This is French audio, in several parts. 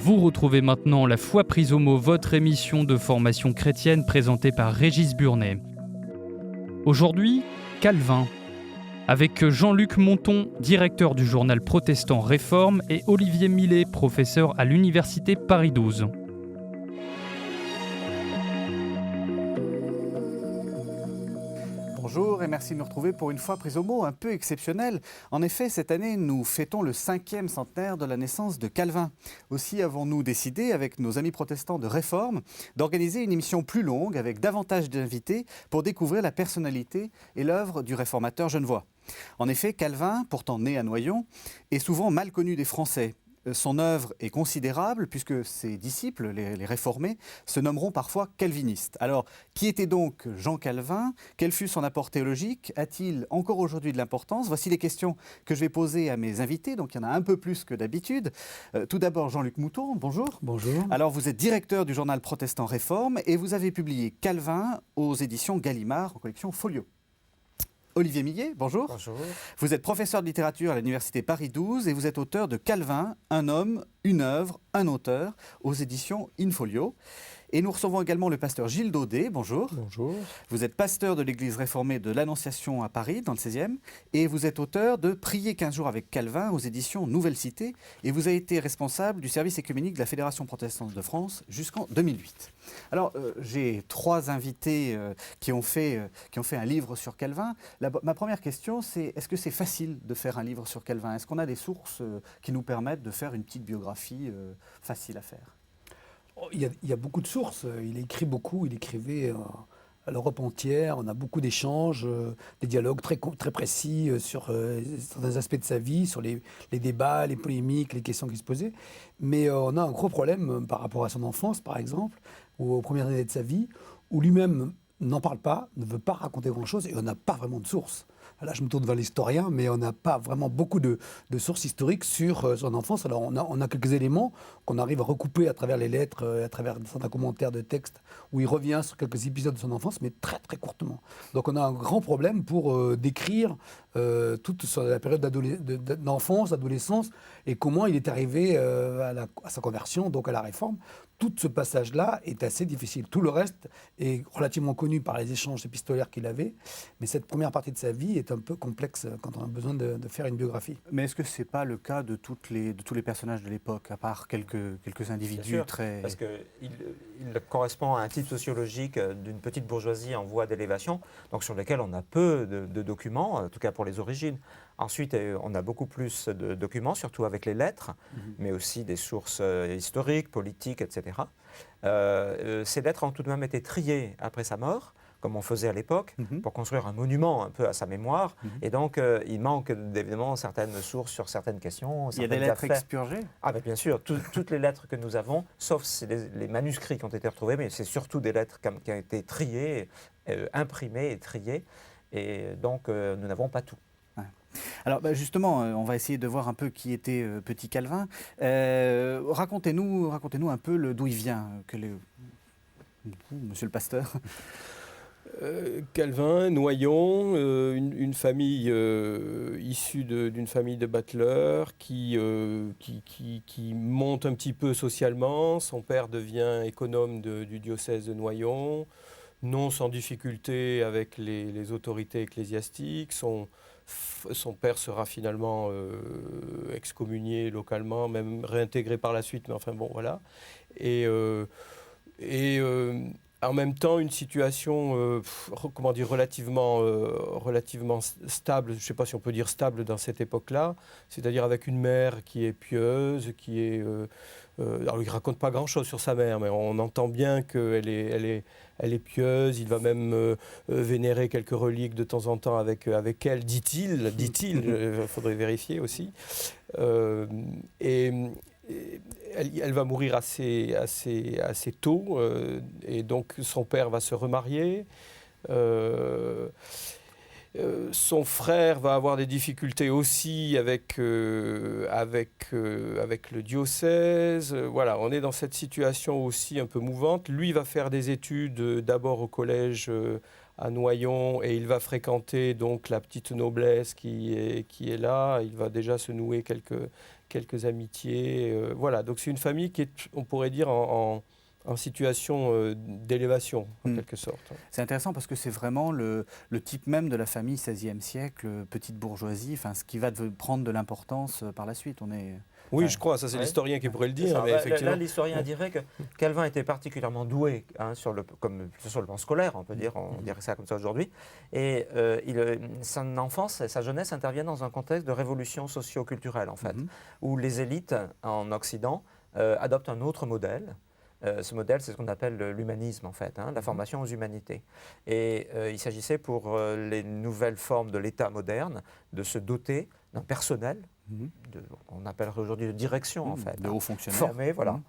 Vous retrouvez maintenant La Foi prise au mot, votre émission de formation chrétienne présentée par Régis Burnet. Aujourd'hui, Calvin, avec Jean-Luc Monton, directeur du journal protestant Réforme, et Olivier Millet, professeur à l'université Paris 12. Bonjour et merci de nous retrouver pour une fois prise au mot un peu exceptionnelle. En effet, cette année, nous fêtons le 5e centenaire de la naissance de Calvin. Aussi avons-nous décidé, avec nos amis protestants de Réforme, d'organiser une émission plus longue avec davantage d'invités pour découvrir la personnalité et l'œuvre du réformateur genevois. En effet, Calvin, pourtant né à Noyon, est souvent mal connu des Français. Son œuvre est considérable puisque ses disciples, les réformés, se nommeront parfois calvinistes. Alors, qui était donc Jean Calvin? Quel fut son apport théologique? A-t-il encore aujourd'hui de l'importance? Voici les questions que je vais poser à mes invités, donc il y en a un peu plus que d'habitude. Tout d'abord, Jean-Luc Monton, bonjour. Bonjour. Alors, vous êtes directeur du journal protestant Réforme et vous avez publié Calvin aux éditions Gallimard en collection Folio. Olivier Millet, bonjour. Bonjour. Vous êtes professeur de littérature à l'université Paris 12 et vous êtes auteur de Calvin, un homme, une œuvre, un auteur, aux éditions InFolio. Et nous recevons également le pasteur Gilles Daudet, bonjour. Bonjour. Vous êtes pasteur de l'église réformée de l'Annonciation à Paris, dans le 16e, et vous êtes auteur de Prier 15 jours avec Calvin aux éditions Nouvelle Cité, et vous avez été responsable du service écuménique de la Fédération protestante de France jusqu'en 2008. Alors, j'ai trois invités qui ont fait un livre sur Calvin. Ma première question, c'est est-ce que c'est facile de faire un livre sur Calvin? Est-ce qu'on a des sources qui nous permettent de faire une petite biographie facile à faire? Il y a beaucoup de sources. Il écrit beaucoup. Il écrivait à l'Europe entière. On a beaucoup d'échanges, des dialogues très précis sur certains aspects de sa vie, sur les débats, les polémiques, les questions qui se posaient. Mais on a un gros problème par rapport à son enfance, par exemple, ou aux premières années de sa vie, où lui-même n'en parle pas, ne veut pas raconter grand-chose, et on n'a pas vraiment de sources. Là, je me tourne vers l'historien, mais on n'a pas vraiment beaucoup de sources historiques sur son enfance. Alors, on a quelques éléments qu'on arrive à recouper à travers les lettres, à travers certains commentaires de textes, où il revient sur quelques épisodes de son enfance, mais très, très courtement. Donc, on a un grand problème pour décrire toute la période d'enfance, d'adolescence, et comment il est arrivé à sa conversion, donc à la Réforme. Tout ce passage-là est assez difficile. Tout le reste est relativement connu par les échanges épistolaires qu'il avait, mais cette première partie de sa vie est un peu complexe quand on a besoin de faire une biographie. Mais est-ce que ce n'est pas le cas de tous les personnages de l'époque, à part quelques individus très... Parce qu'il correspond à un type sociologique d'une petite bourgeoisie en voie d'élévation, donc sur lequel on a peu de documents, en tout cas pour les origines. Ensuite, on a beaucoup plus de documents, surtout avec les lettres, mais aussi des sources historiques, politiques, etc. Ces lettres ont tout de même été triées après sa mort, comme on faisait à l'époque, pour construire un monument un peu à sa mémoire. Et donc, il manque évidemment certaines sources sur certaines questions. Il y a des lettres expurgées? Ah, mais bien sûr, toutes les lettres que nous avons, sauf les manuscrits qui ont été retrouvés, mais c'est surtout des lettres qui ont été triées, imprimées et triées. Et donc, nous n'avons pas tout. Alors justement, on va essayer de voir un peu qui était petit Calvin. Racontez-nous un peu d'où il vient, monsieur le pasteur. Calvin, Noyon, une famille issue d'une famille de bateleurs qui monte un petit peu socialement. Son père devient économe du diocèse de Noyon, non sans difficulté avec les autorités ecclésiastiques. Son père sera finalement excommunié localement, même réintégré par la suite, mais enfin bon, voilà. Et en même temps, une situation relativement stable, je ne sais pas si on peut dire stable dans cette époque-là, c'est-à-dire avec une mère qui est pieuse, qui est... alors, il ne raconte pas grand-chose sur sa mère, mais on entend bien qu'elle est pieuse. Il va même vénérer quelques reliques de temps en temps avec elle, dit-il, il faudrait vérifier aussi. Elle va mourir assez tôt, et donc son père va se remarier. Son frère va avoir des difficultés aussi avec le diocèse. Voilà, on est dans cette situation aussi un peu mouvante. Lui va faire des études d'abord au collège à Noyon et il va fréquenter donc la petite noblesse qui est là. Il va déjà se nouer quelques amitiés. Voilà, donc c'est une famille qui est, on pourrait dire, en situation d'élévation, en quelque sorte. C'est intéressant parce que c'est vraiment le type même de la famille 16e siècle, petite bourgeoisie, ce qui va prendre de l'importance par la suite. Oui, je crois, ça c'est l'historien qui pourrait le dire. Mais effectivement... Là, l'historien dirait que Calvin était particulièrement doué sur le plan scolaire, on peut dire, on dirait ça comme ça aujourd'hui. Et son enfance et sa jeunesse interviennent dans un contexte de révolution socio-culturelle, en fait, où les élites en Occident adoptent un autre modèle. Ce modèle, c'est ce qu'on appelle l'humanisme, en fait, la formation aux humanités. Et il s'agissait pour les nouvelles formes de l'État moderne de se doter d'un personnel, on appellerait aujourd'hui de direction, en fait. De hauts fonctionnaires. Formé, voilà,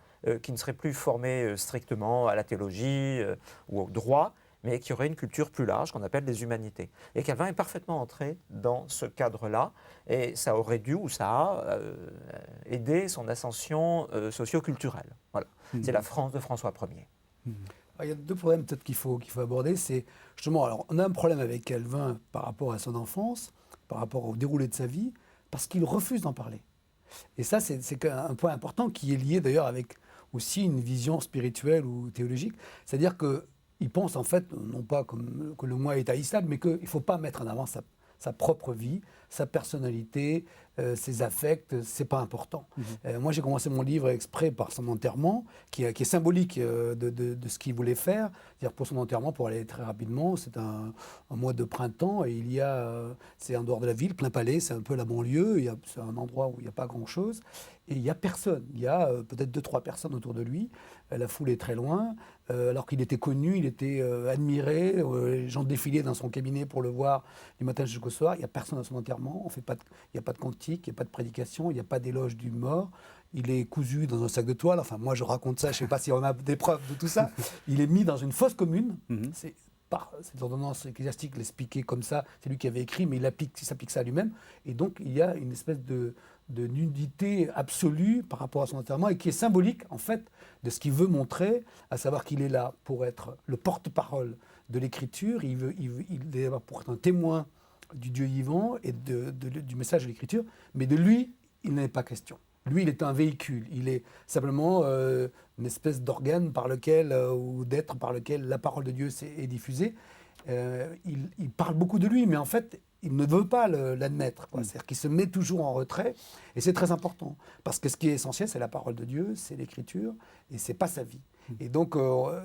qui ne serait plus formé strictement à la théologie ou au droit, mais qui aurait une culture plus large qu'on appelle les humanités. Et Calvin est parfaitement entré dans ce cadre-là, et ça aurait dû, ou ça a aidé son ascension socio-culturelle. Voilà. C'est la France de François Ier. Il y a deux problèmes peut-être qu'il faut aborder. C'est justement, alors on a un problème avec Calvin par rapport à son enfance, par rapport au déroulé de sa vie, parce qu'il refuse d'en parler. Et ça, c'est un point important qui est lié d'ailleurs avec aussi une vision spirituelle ou théologique. C'est-à-dire qu'il pense en fait, non pas que le moi est haïssable, mais qu'il ne faut pas mettre en avant sa propre vie, sa personnalité, ses affects, c'est pas important. Moi, j'ai commencé mon livre exprès par son enterrement, qui est symbolique de ce qu'il voulait faire. C'est-à-dire pour son enterrement, pour aller très rapidement, c'est un mois de printemps et c'est en dehors de la ville, plein palais, c'est un peu la banlieue, c'est un endroit où il n'y a pas grand-chose. Et il n'y a personne, il y a peut-être 2-3 personnes autour de lui, la foule est très loin, alors qu'il était connu, il était admiré, les gens défilaient dans son cabinet pour le voir du matin jusqu'au soir, il n'y a personne à son enterrement, il n'y a pas de cantique, il n'y a pas de prédication, il n'y a pas d'éloge du mort, il est cousu dans un sac de toile, enfin moi je raconte ça, je ne sais pas si on a des preuves de tout ça, il est mis dans une fosse commune, c'est l'ordonnance ecclésiastique l'expliquait comme ça, c'est lui qui avait écrit, mais il s'applique ça à lui-même, et donc il y a une espèce de nudité absolue par rapport à son enterrement et qui est symbolique en fait de ce qu'il veut montrer, à savoir qu'il est là pour être le porte-parole de l'écriture, il est là pour être un témoin du Dieu vivant et du message de l'écriture, mais de lui, il n'est pas question. Lui, il est un véhicule, il est simplement une espèce d'organe par lequel, ou d'être par lequel la parole de Dieu est diffusée. Il parle beaucoup de lui, mais en fait, il ne veut pas l'admettre. C'est-à-dire qu'il se met toujours en retrait, et c'est très important. Parce que ce qui est essentiel, c'est la parole de Dieu, c'est l'écriture, et c'est pas sa vie. Et donc,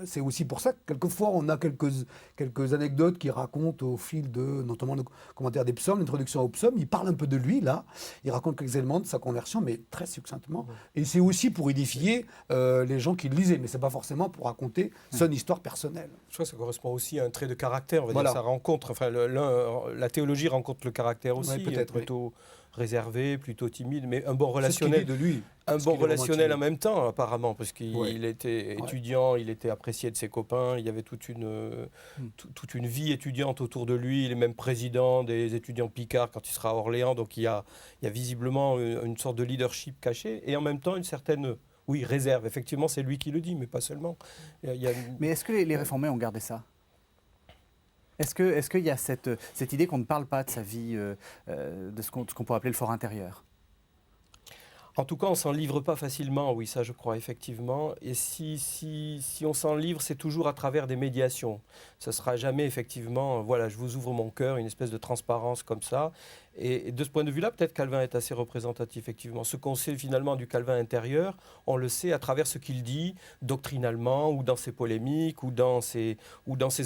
c'est aussi pour ça que quelquefois, on a quelques anecdotes qui racontent au fil notamment le commentaire des psaumes, l'introduction aux psaumes. Il parle un peu de lui, là. Il raconte quelques éléments de sa conversion, mais très succinctement. Et c'est aussi pour édifier les gens qui le lisaient, mais c'est pas forcément pour raconter son histoire personnelle. Je crois que ça correspond aussi à un trait de caractère. On va dire, ça rencontre, la théologie rencontre le caractère aussi, peut-être plutôt réservé, plutôt timide, mais un bon relationnel de lui. Un bon relationnel en même temps, apparemment, parce qu'il était étudiant, il était apprécié de ses copains, il y avait toute une vie étudiante autour de lui, il est même président des étudiants picards quand il sera à Orléans, donc il y a visiblement une sorte de leadership caché, et en même temps une certaine... Oui, réserve, effectivement, c'est lui qui le dit, mais pas seulement. Mais est-ce que les réformés ont gardé ça ? Est-ce qu'il y a cette idée qu'on ne parle pas de sa vie, de ce qu'on pourrait appeler le fort intérieur ? En tout cas, on ne s'en livre pas facilement, oui, ça je crois, effectivement. Et si on s'en livre, c'est toujours à travers des médiations. Ce ne sera jamais, effectivement, voilà, je vous ouvre mon cœur, une espèce de transparence comme ça. Et de ce point de vue-là, peut-être Calvin est assez représentatif, effectivement. Ce qu'on sait finalement du Calvin intérieur, on le sait à travers ce qu'il dit doctrinalement, ou dans ses polémiques, ou dans ses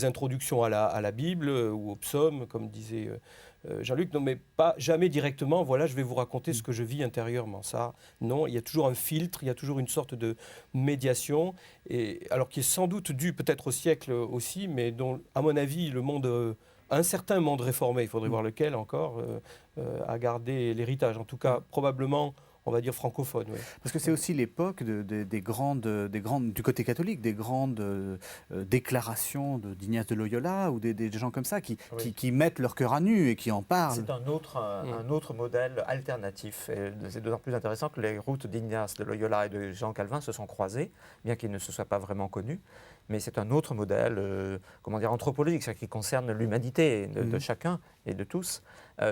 introductions à la Bible, ou aux psaumes, comme disait... Jean-Luc, non, mais pas jamais directement, voilà, je vais vous raconter ce que je vis intérieurement. Ça, non, il y a toujours un filtre, il y a toujours une sorte de médiation, alors qui est sans doute dû peut-être au siècle aussi, mais dont, à mon avis, un certain monde réformé, il faudrait voir lequel encore, a gardé l'héritage. En tout cas, probablement... on va dire francophone. Oui. Parce que c'est aussi l'époque des grandes, du côté catholique, des grandes déclarations d'Ignace de Loyola ou des gens comme ça qui mettent leur cœur à nu et qui en parlent. C'est un autre modèle alternatif. Et c'est d'autant plus intéressant que les routes d'Ignace de Loyola et de Jean Calvin se sont croisées, bien qu'ils ne se soient pas vraiment connus. mais c'est un autre modèle anthropologique, c'est-à-dire qui concerne l'humanité de chacun et de tous.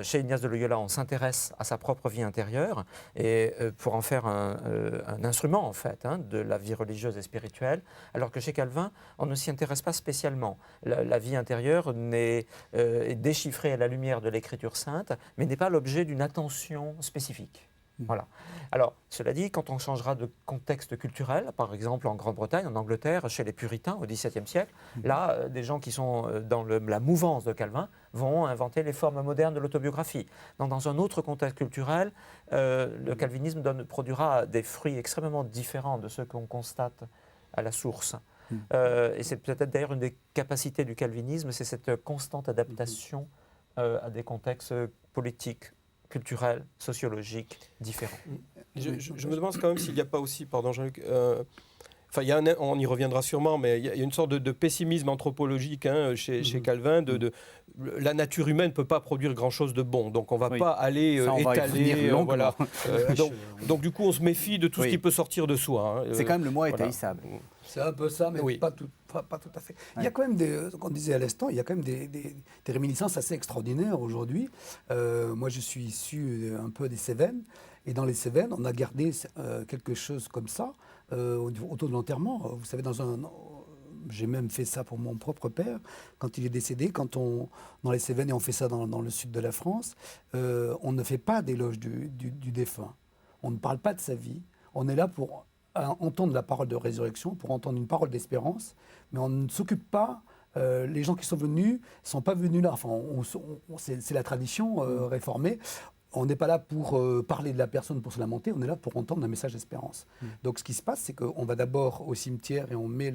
Chez Ignace de Loyola, on s'intéresse à sa propre vie intérieure et pour en faire un instrument en fait de la vie religieuse et spirituelle, alors que chez Calvin, on ne s'y intéresse pas spécialement. La vie intérieure est déchiffrée à la lumière de l'Écriture sainte, mais n'est pas l'objet d'une attention spécifique. Voilà. Alors, cela dit, quand on changera de contexte culturel, par exemple en Grande-Bretagne, en Angleterre, chez les puritains au XVIIe siècle, là, des gens qui sont dans la mouvance de Calvin vont inventer les formes modernes de l'autobiographie. Donc, dans un autre contexte culturel, le calvinisme produira des fruits extrêmement différents de ceux qu'on constate à la source. Et c'est peut-être d'ailleurs une des capacités du calvinisme, c'est cette constante adaptation à des contextes politiques, culturels, sociologiques différents. Je me demande quand même s'il n'y a pas aussi, pardon Jean-Luc, on y reviendra sûrement, mais il y a une sorte de pessimisme anthropologique chez Calvin. La nature humaine ne peut pas produire grand-chose de bon, donc on ne va pas aller étaler. Voilà. Donc du coup, on se méfie de tout ce qui peut sortir de soi. C'est quand même le moi étaïssable. C'est un peu ça, mais pas tout à fait. Il y a quand même comme on disait à l'instant, il y a quand même des réminiscences assez extraordinaires aujourd'hui. Moi, je suis issu un peu des Cévennes, et dans les Cévennes, on a gardé quelque chose comme ça autour de l'enterrement. Vous savez, j'ai même fait ça pour mon propre père quand il est décédé. Dans les Cévennes, et on fait ça dans le sud de la France, on ne fait pas d'éloge du défunt. On ne parle pas de sa vie. On est là pour entendre la parole de résurrection, pour entendre une parole d'espérance, mais on ne s'occupe pas. Les gens qui sont venus ne sont pas venus là. Enfin, c'est la tradition réformée. On n'est pas là pour parler de la personne, pour se lamenter, on est là pour entendre un message d'espérance. Donc ce qui se passe, c'est qu'on va d'abord au cimetière et on met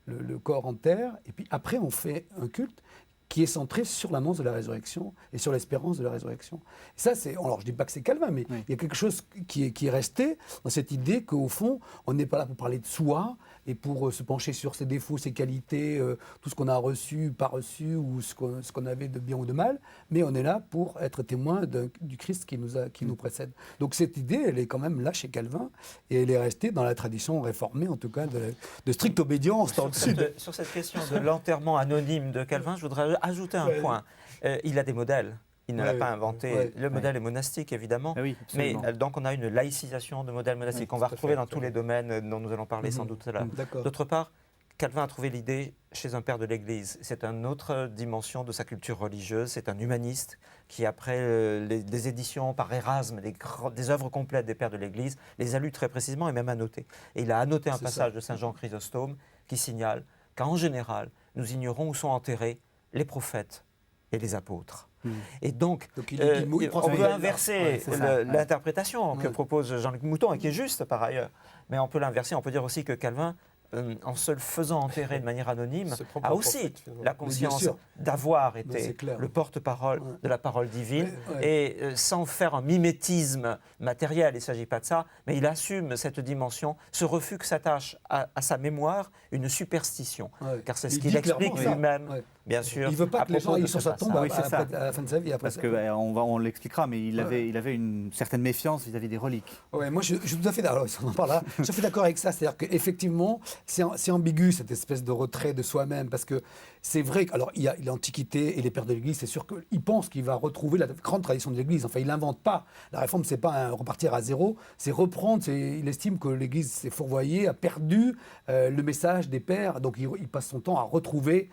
le corps en terre, et puis après on fait un culte qui est centré sur l'annonce de la résurrection et sur l'espérance de la résurrection. Et ça, alors je ne dis pas que c'est Calvin, mais il y a quelque chose qui est resté dans cette idée qu'au fond, on n'est pas là pour parler de soi et pour se pencher sur ses défauts, ses qualités, tout ce qu'on a reçu, pas reçu, ou ce qu'on avait de bien ou de mal, mais on est là pour être témoin du Christ qui nous précède. Donc cette idée, elle est quand même là chez Calvin, et elle est restée dans la tradition réformée, en tout cas, de stricte obédience dans le Sud. Sur cette question de l'enterrement anonyme de Calvin, je voudrais ajouter un point. Il a des modèles. Il ne l'a pas inventé. Le modèle est monastique, évidemment. Mais donc, on a une laïcisation de modèles monastiques qu'on va retrouver dans tous les domaines dont nous allons parler sans doute là. D'autre part, Calvin a trouvé l'idée chez un père de l'Église. C'est une autre dimension de sa culture religieuse. C'est un humaniste qui, après des éditions par Erasme, des œuvres complètes des pères de l'Église, les a lues très précisément et même annotées. Et il a annoté un passage de Saint Jean Chrysostome qui signale qu'en général, nous ignorons où sont enterrés les prophètes et les apôtres. Et donc on peut inverser l'interprétation que propose Jean-Luc Mouton, et qui est juste par ailleurs, mais on peut l'inverser, on peut dire aussi que Calvin, en se faisant enterrer de manière anonyme, a aussi la conscience d'avoir été le porte-parole de la parole divine, et sans faire un mimétisme matériel, il ne s'agit pas de ça, mais il assume cette dimension, ce refus que s'attache à sa mémoire une superstition, car c'est ce qu'il explique lui-même. Bien sûr. Il ne veut pas que les gens aillent sur sa tombe à la fin de sa vie. Parce qu'on l'expliquera, mais il avait une certaine méfiance vis-à-vis des reliques. Ouais, moi, je suis tout à fait d'accord. On en parle là. Je suis d'accord avec ça. C'est-à-dire qu'effectivement, c'est ambigu, cette espèce de retrait de soi-même. Parce que c'est vrai qu'il y a l'Antiquité et les pères de l'Église. C'est sûr qu'il pense qu'il va retrouver la grande tradition de l'Église. Enfin, il n'invente pas. La réforme, ce n'est pas repartir à zéro. C'est reprendre. Il estime que l'Église s'est fourvoyée, a perdu le message des pères. Donc, il passe son temps à retrouver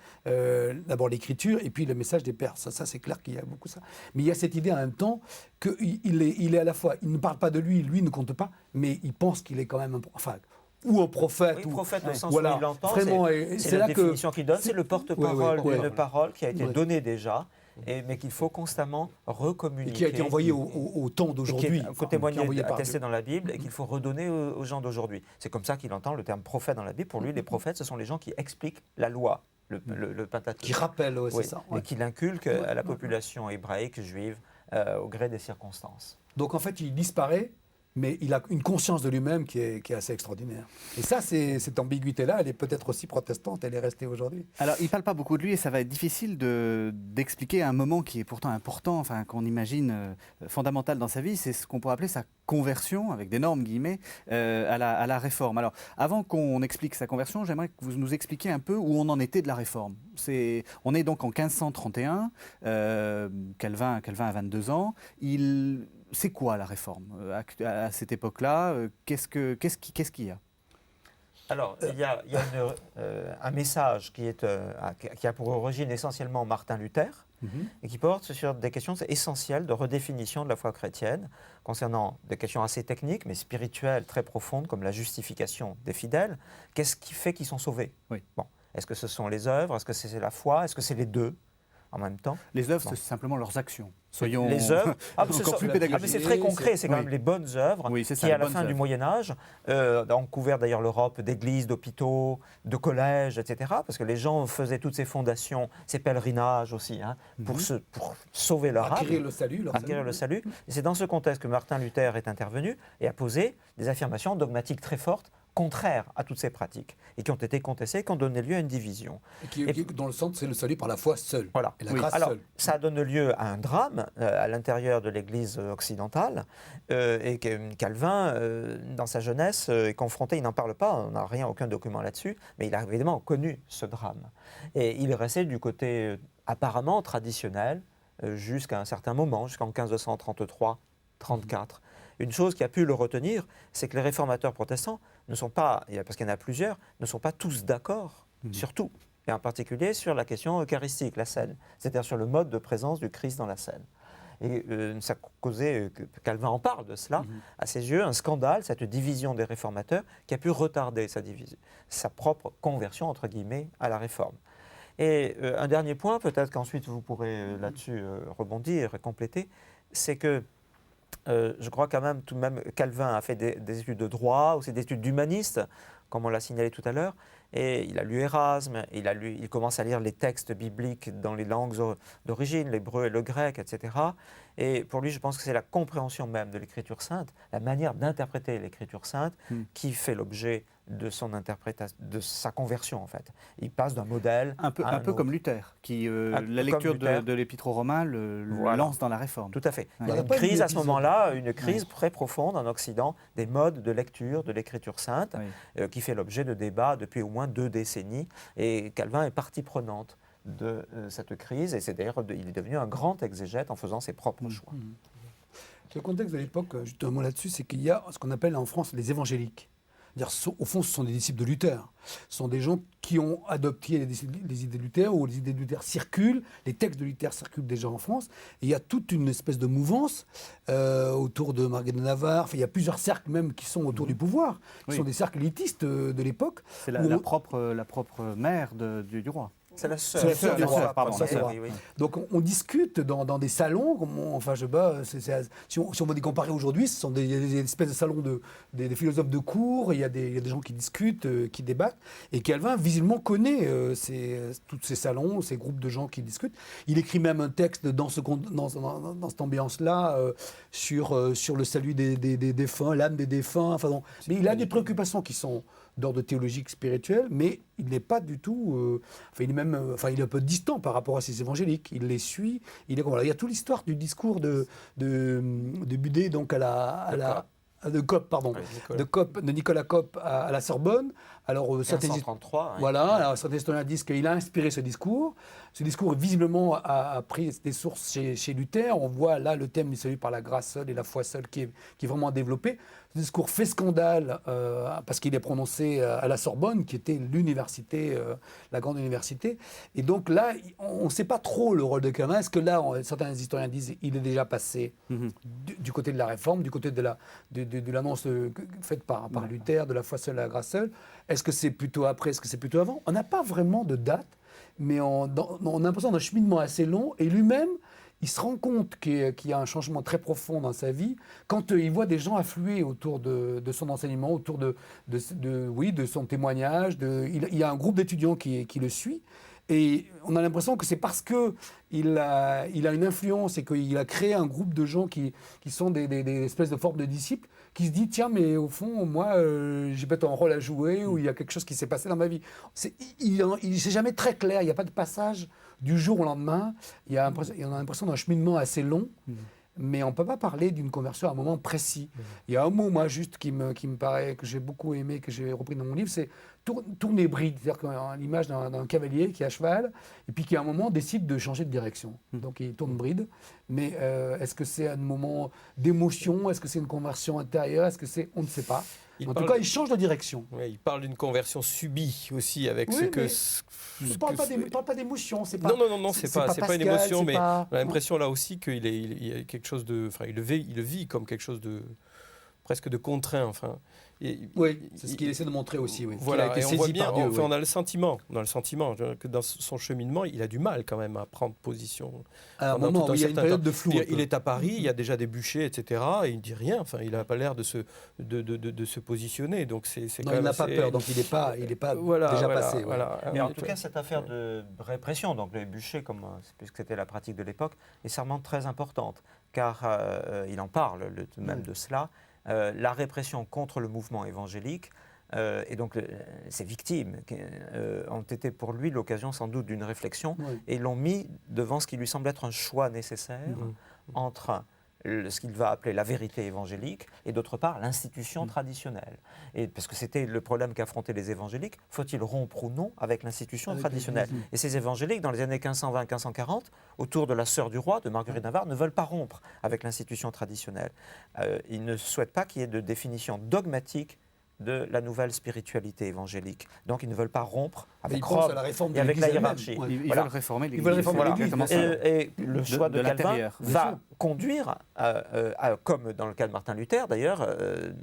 d'abord l'écriture et puis le message des pères. Ça c'est clair qu'il y a beaucoup ça. Mais il y a cette idée en même temps qu'il est à la fois, il ne parle pas de lui ne compte pas, mais il pense qu'il est quand même ou un prophète. Oui, prophète au sens voilà, où il l'entend. Vraiment, c'est la définition qu'il donne, c'est le porte-parole d'une parole qui a été donnée déjà, mais qu'il faut constamment recommuniquer. Et qui a été envoyé au temps d'aujourd'hui. Qui est témoigné, attesté dans la Bible, et qu'il faut redonner aux gens d'aujourd'hui. C'est comme ça qu'il entend le terme prophète dans la Bible. Pour lui, les prophètes, ce sont les gens qui expliquent la loi. Le Pentateuque. Qui rappelle, c'est ça. Et qui l'inculque à la population hébraïque, juive, au gré des circonstances. Donc en fait, il disparaît, mais il a une conscience de lui-même qui est assez extraordinaire. Et ça, cette ambiguïté-là, elle est peut-être aussi protestante, elle est restée aujourd'hui. Alors, il ne parle pas beaucoup de lui et ça va être difficile d'expliquer un moment qui est pourtant important, enfin, qu'on imagine fondamental dans sa vie, c'est ce qu'on pourrait appeler sa conversion, avec d'énormes guillemets, à la Réforme. Alors, avant qu'on explique sa conversion, j'aimerais que vous nous expliquiez un peu où on en était de la Réforme. On est donc en 1531, Calvin a 22 ans. C'est quoi la Réforme à cette époque-là? Qu'est-ce qu'il y a? Alors, il y a un message qui a pour origine essentiellement Martin Luther, et qui porte sur des questions essentielles de redéfinition de la foi chrétienne, concernant des questions assez techniques, mais spirituelles, très profondes, comme la justification des fidèles. Qu'est-ce qui fait qu'ils sont sauvés? Oui. Bon. Est-ce que ce sont les œuvres? Est-ce que c'est la foi? Est-ce que c'est les deux en même temps? Les œuvres, c'est simplement leurs actions. Soyons les œuvres, encore plus pédagogiques. mais c'est très concret, c'est quand même les bonnes œuvres qui, à la fin du Moyen-Âge, ont couvert d'ailleurs l'Europe d'églises, d'hôpitaux, de collèges, etc. Parce que les gens faisaient toutes ces fondations, ces pèlerinages aussi, pour sauver leur âme. Acquérir le salut. Et c'est dans ce contexte que Martin Luther est intervenu et a posé des affirmations dogmatiques très fortes, contraires à toutes ces pratiques, et qui ont été contestées, qui ont donné lieu à une division. Et dans le centre, c'est le salut par la foi seule. Voilà. Et la grâce Alors, seule. ça donne lieu à un drame à l'intérieur de l'Église occidentale, et que Calvin, dans sa jeunesse, est confronté, il n'en parle pas, on n'a aucun document là-dessus, mais il a évidemment connu ce drame. Et il est resté du côté apparemment traditionnel jusqu'à un certain moment, jusqu'en 1533-34. Une chose qui a pu le retenir, c'est que les réformateurs protestants ne sont pas, parce qu'il y en a plusieurs, ne sont pas tous d'accord sur tout, et en particulier sur la question eucharistique, la scène, c'est-à-dire sur le mode de présence du Christ dans la scène. Et ça causait, Calvin en parle de cela, à ses yeux, un scandale, cette division des réformateurs, qui a pu retarder sa propre conversion, entre guillemets, à la réforme. Et un dernier point, peut-être qu'ensuite vous pourrez là-dessus rebondir et compléter, c'est que je crois quand même, tout de même, Calvin a fait des études de droit, aussi des études d'humaniste, comme on l'a signalé tout à l'heure, et il a lu Érasme, il commence à lire les textes bibliques dans les langues d'origine, l'hébreu et le grec, etc. Et pour lui, je pense que c'est la compréhension même de l'Écriture sainte, la manière d'interpréter l'Écriture sainte, qui fait l'objet de son interprétation, de sa conversion en fait. Il passe d'un modèle un peu comme Luther, qui la lecture de l'Épître aux Romains le lance dans la Réforme. Tout à fait. Ouais. Il y a une crise à ce moment-là, une crise très profonde en Occident des modes de lecture de l'Écriture sainte, qui fait l'objet de débats depuis au moins 2 décennies. Et Calvin est partie prenante de cette crise, et c'est d'ailleurs, il est devenu un grand exégète en faisant ses propres choix. Le contexte de l'époque, juste un mot là-dessus, c'est qu'il y a ce qu'on appelle en France les évangéliques. Au fond, ce sont des disciples de Luther. Ce sont des gens qui ont adopté les idées de Luther, ou les idées de Luther circulent, les textes de Luther circulent déjà en France. Et il y a toute une espèce de mouvance autour de Marguerite de Navarre. Enfin, il y a plusieurs cercles même qui sont autour du pouvoir, qui sont des cercles élitistes de l'époque. C'est la propre mère du roi. C'est la sœur du roi, pardon. Oui. Donc on discute dans des salons, si on veut les comparer aujourd'hui, ce sont des espèces de salons des philosophes de cour, il y a des gens qui discutent, qui débattent, et Calvin visiblement connaît tous ces salons, ces groupes de gens qui discutent. Il écrit même un texte dans cette ambiance-là sur le salut des défunts, l'âme des défunts, mais il a des préoccupations qui sont d'ordre théologique, spirituel, mais il n'est pas du tout... il est un peu distant par rapport à ces évangéliques. Il les suit. Il y a toute l'histoire du discours de Budé, donc de Nicolas Coppe à la Sorbonne. Alors, 1533. Alors certains historiens disent qu'il a inspiré ce discours. Ce discours, visiblement, a pris des sources chez Luther. On voit là le thème du salut par la grâce seule et la foi seule qui est vraiment développé. Ce discours fait scandale parce qu'il est prononcé à la Sorbonne, qui était l'université, la grande université. Et donc là, on ne sait pas trop le rôle de Calvin. Est-ce que là, certains historiens disent qu'il est déjà passé du côté de la réforme, du côté de l'annonce faite par Luther, de la foi seule et la grâce seule. Est-ce que c'est plutôt après, est-ce que c'est plutôt avant? On n'a pas vraiment de date, mais on a l'impression d'un cheminement assez long, et lui-même, il se rend compte qu'il y a un changement très profond dans sa vie quand il voit des gens affluer autour de son enseignement, autour de son témoignage. Il y a un groupe d'étudiants qui le suit, Et on a l'impression que c'est parce qu'il a une influence et qu'il a créé un groupe de gens qui sont des espèces de formes de disciples, qui se dit, tiens, mais au fond, moi, j'ai peut-être un rôle à jouer, ou il y a quelque chose qui s'est passé dans ma vie. C'est jamais très clair, il n'y a pas de passage du jour au lendemain. On a l'impression d'un cheminement assez long. Mais on ne peut pas parler d'une conversion à un moment précis. Il y a un mot, moi, juste qui me paraît, que j'ai beaucoup aimé, que j'ai repris dans mon livre, c'est tourner bride. C'est-à-dire qu'on a l'image d'un cavalier qui est à cheval, et puis qui, à un moment, décide de changer de direction. Donc, il tourne bride. Mais est-ce que c'est un moment d'émotion? Est-ce que c'est une conversion intérieure? Est-ce que c'est... On ne sait pas. En tout cas, il change de direction. Oui, il parle d'une conversion subie aussi, avec ce que... Je ne parle pas d'émotion. Non, c'est pas une émotion, mais pas... on a l'impression là aussi qu'il y a quelque chose de... Enfin, il le vit comme quelque chose de... presque de contraint, enfin... Oui, c'est ce qu'il essaie de montrer aussi. Oui. Voilà, il a été et on saisi voit bien, par Dieu, enfin, on a le sentiment que dans son cheminement, il a du mal quand même à prendre position. À un moment, il y a une période de flou. Il est à Paris, il y a déjà des bûchers, etc. Et il ne dit rien. Enfin, il n'a pas l'air de se positionner. Donc c'est non, il n'a pas peur. Donc il n'est pas déjà passé. Voilà. Mais en tout cas, cette affaire de répression, donc les bûchers, puisque c'était la pratique de l'époque, est certainement très importante, car il en parle même de cela. La répression contre le mouvement évangélique, et donc ces victimes ont été pour lui l'occasion sans doute d'une réflexion, et l'ont mis devant ce qui lui semble être un choix nécessaire entre ce qu'il va appeler la vérité évangélique et d'autre part l'institution traditionnelle. Et parce que c'était le problème qu'affrontaient les évangéliques, faut-il rompre ou non avec l'institution traditionnelle? Et ces évangéliques, dans les années 1520-1540, autour de la sœur du roi, de Marguerite de Navarre, ne veulent pas rompre avec l'institution traditionnelle. Ils ne souhaitent pas qu'il y ait de définition dogmatique de la nouvelle spiritualité évangélique. Donc ils ne veulent pas rompre avec Rome et avec la hiérarchie. Ils veulent réformer l'Église. Et le choix de Calvin va conduire, comme dans le cas de Martin Luther d'ailleurs,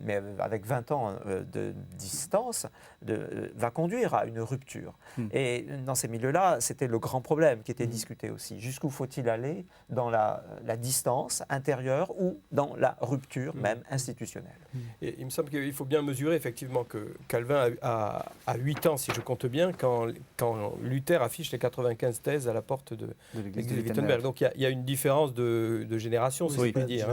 mais avec 20 ans de distance, va conduire à une rupture. Et dans ces milieux-là, c'était le grand problème qui était discuté aussi. Jusqu'où faut-il aller dans la distance intérieure ou dans la rupture même institutionnelle? Et il me semble qu'il faut bien mesurer effectivement que Calvin a 8 ans, si je compte bien, quand Luther affiche les 95 thèses à la porte de l'église de Wittenberg. Donc il y a une différence de génération, si je puis dire.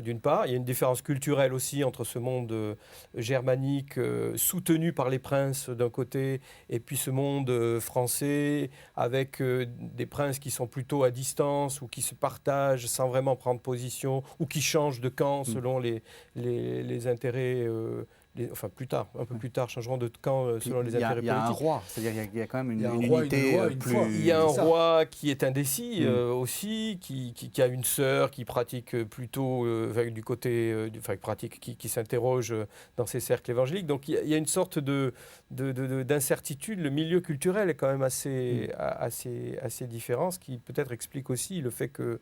D'une part, il y a une différence culturelle aussi entre ce monde germanique soutenu par les princes d'un côté, et puis ce monde français avec des princes qui sont plutôt à distance ou qui se partagent sans vraiment prendre position ou qui changent de camp selon les intérêts. Enfin, plus tard, un peu plus tard, changeront de camp selon les intérêts politiques. Il y a un roi, c'est-à-dire il y a quand même une unité plus... Il y a un roi qui est indécis aussi, qui a une sœur qui pratique plutôt du côté... qui s'interroge dans ces cercles évangéliques. Donc il y a une sorte d'incertitude. Le milieu culturel est quand même assez différent, ce qui peut-être explique aussi le fait que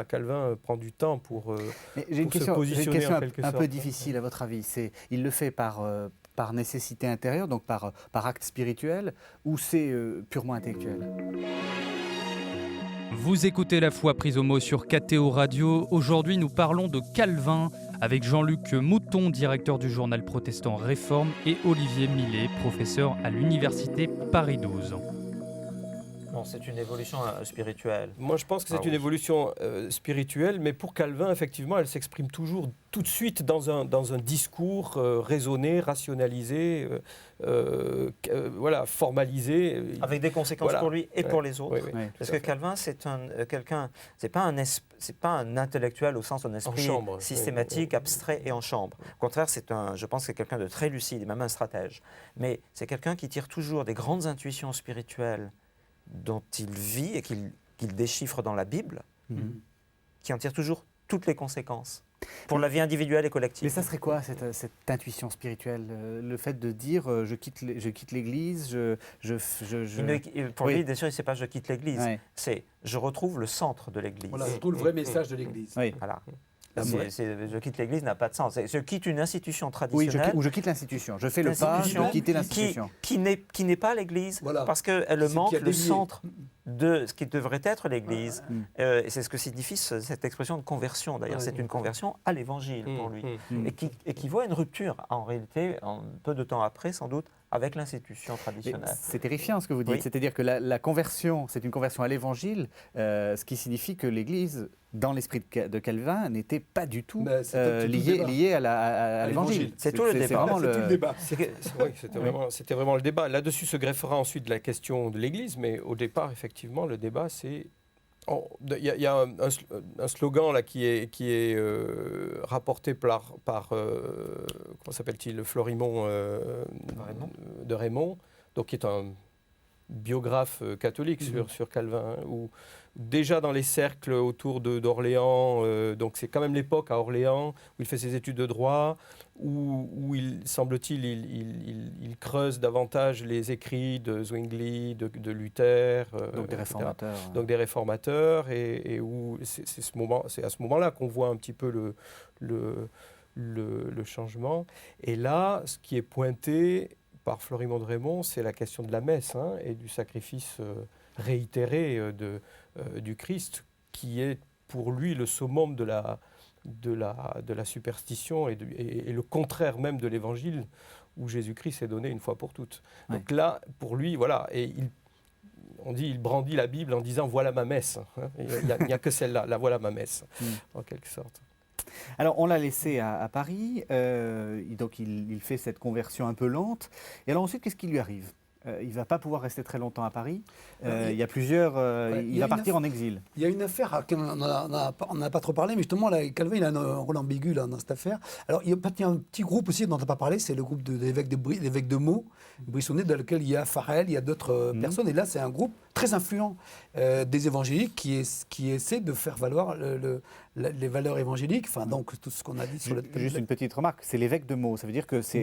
Calvin prend du temps pour se positionner en quelque sorte. Un peu difficile à votre avis. Il le fait par nécessité intérieure, donc par acte spirituel, ou c'est purement intellectuel? Vous écoutez La Foi prise au mot sur KTO Radio. Aujourd'hui, nous parlons de Calvin avec Jean-Luc Mouton, directeur du journal protestant Réforme, et Olivier Millet, professeur à l'université Paris 12. Non, c'est une évolution spirituelle. Moi, je pense que c'est une évolution spirituelle, mais pour Calvin, effectivement, elle s'exprime toujours tout de suite dans un discours raisonné, rationalisé, formalisé. Avec des conséquences pour lui et pour les autres. Parce que Calvin, c'est pas un intellectuel au sens d'un esprit systématique, abstrait et en chambre. Au contraire, je pense que c'est quelqu'un de très lucide, et même un stratège. Mais c'est quelqu'un qui tire toujours des grandes intuitions spirituelles dont il vit et qu'il déchiffre dans la Bible, qui en tire toujours toutes les conséquences pour la vie individuelle et collective. Mais ça serait quoi cette intuition spirituelle, le fait de dire je quitte l'Église, Pour lui, bien sûr, il ne sait pas je quitte l'Église, c'est je retrouve le centre de l'Église. Voilà, surtout le vrai message de l'Église. Voilà. Je quitte l'Église n'a pas de sens. Je quitte une institution traditionnelle. Ou je quitte l'institution. Je fais le pas de quitter l'institution. Qui n'est pas l'Église, parce qu'elle manque le centre de ce qui devrait être l'Église. Et c'est ce que signifie cette expression de conversion. D'ailleurs, c'est une conversion à l'Évangile pour lui. Et qui voit une rupture, en réalité, peu de temps après, sans doute, avec l'institution traditionnelle. C'est terrifiant ce que vous dites. Oui. C'est-à-dire que la conversion, c'est une conversion à l'Évangile, ce qui signifie que l'Église, dans l'esprit de Calvin, n'était pas du tout liée à l'Évangile. C'est tout le débat. C'est vraiment C'est tout le débat. C'était vraiment le débat. Là-dessus se greffera ensuite la question de l'Église, mais au départ, effectivement, le débat, c'est... Il y a un slogan là, qui est rapporté par comment s'appelle-t-il, Florimond de Raymond, donc qui est un biographe catholique sur Calvin, hein, où déjà dans les cercles autour d'Orléans, donc c'est quand même l'époque à Orléans où il fait ses études de droit, où il semble-t-il il creuse davantage les écrits de Zwingli, de Luther, donc des réformateurs. Donc des réformateurs, et où c'est à ce moment-là qu'on voit un petit peu le changement. Et là, ce qui est pointé par Florimond de Raymond, c'est la question de la messe, hein, et du sacrifice réitéré du Christ, qui est pour lui le summum de la superstition et le contraire même de l'Évangile, où Jésus-Christ est donné une fois pour toutes. Ouais. Donc là, pour lui, voilà, et on dit, il brandit la Bible en disant « voilà ma messe hein. ». Il n'y a que celle-là, la voilà ma messe, en quelque sorte. Alors, on l'a laissé à Paris, donc il fait cette conversion un peu lente. Et alors ensuite, qu'est-ce qui lui arrive ? Il ne va pas pouvoir rester très longtemps à Paris. Il y a plusieurs... il va partir en exil. Il y a une affaire, on n'en a pas trop parlé, mais justement, là, Calvin, il a un rôle ambigu là, dans cette affaire. Alors, il y a un petit groupe aussi dont on n'a pas parlé, c'est le groupe des évêques de Meaux, Brissonnet, dans lequel il y a Farel, il y a d'autres personnes. Et là, c'est un groupe très influent des évangéliques qui essaie de faire valoir les valeurs évangéliques, enfin, donc tout ce qu'on a dit sur le... Juste une petite remarque, c'est l'évêque de Meaux, ça veut dire que c'est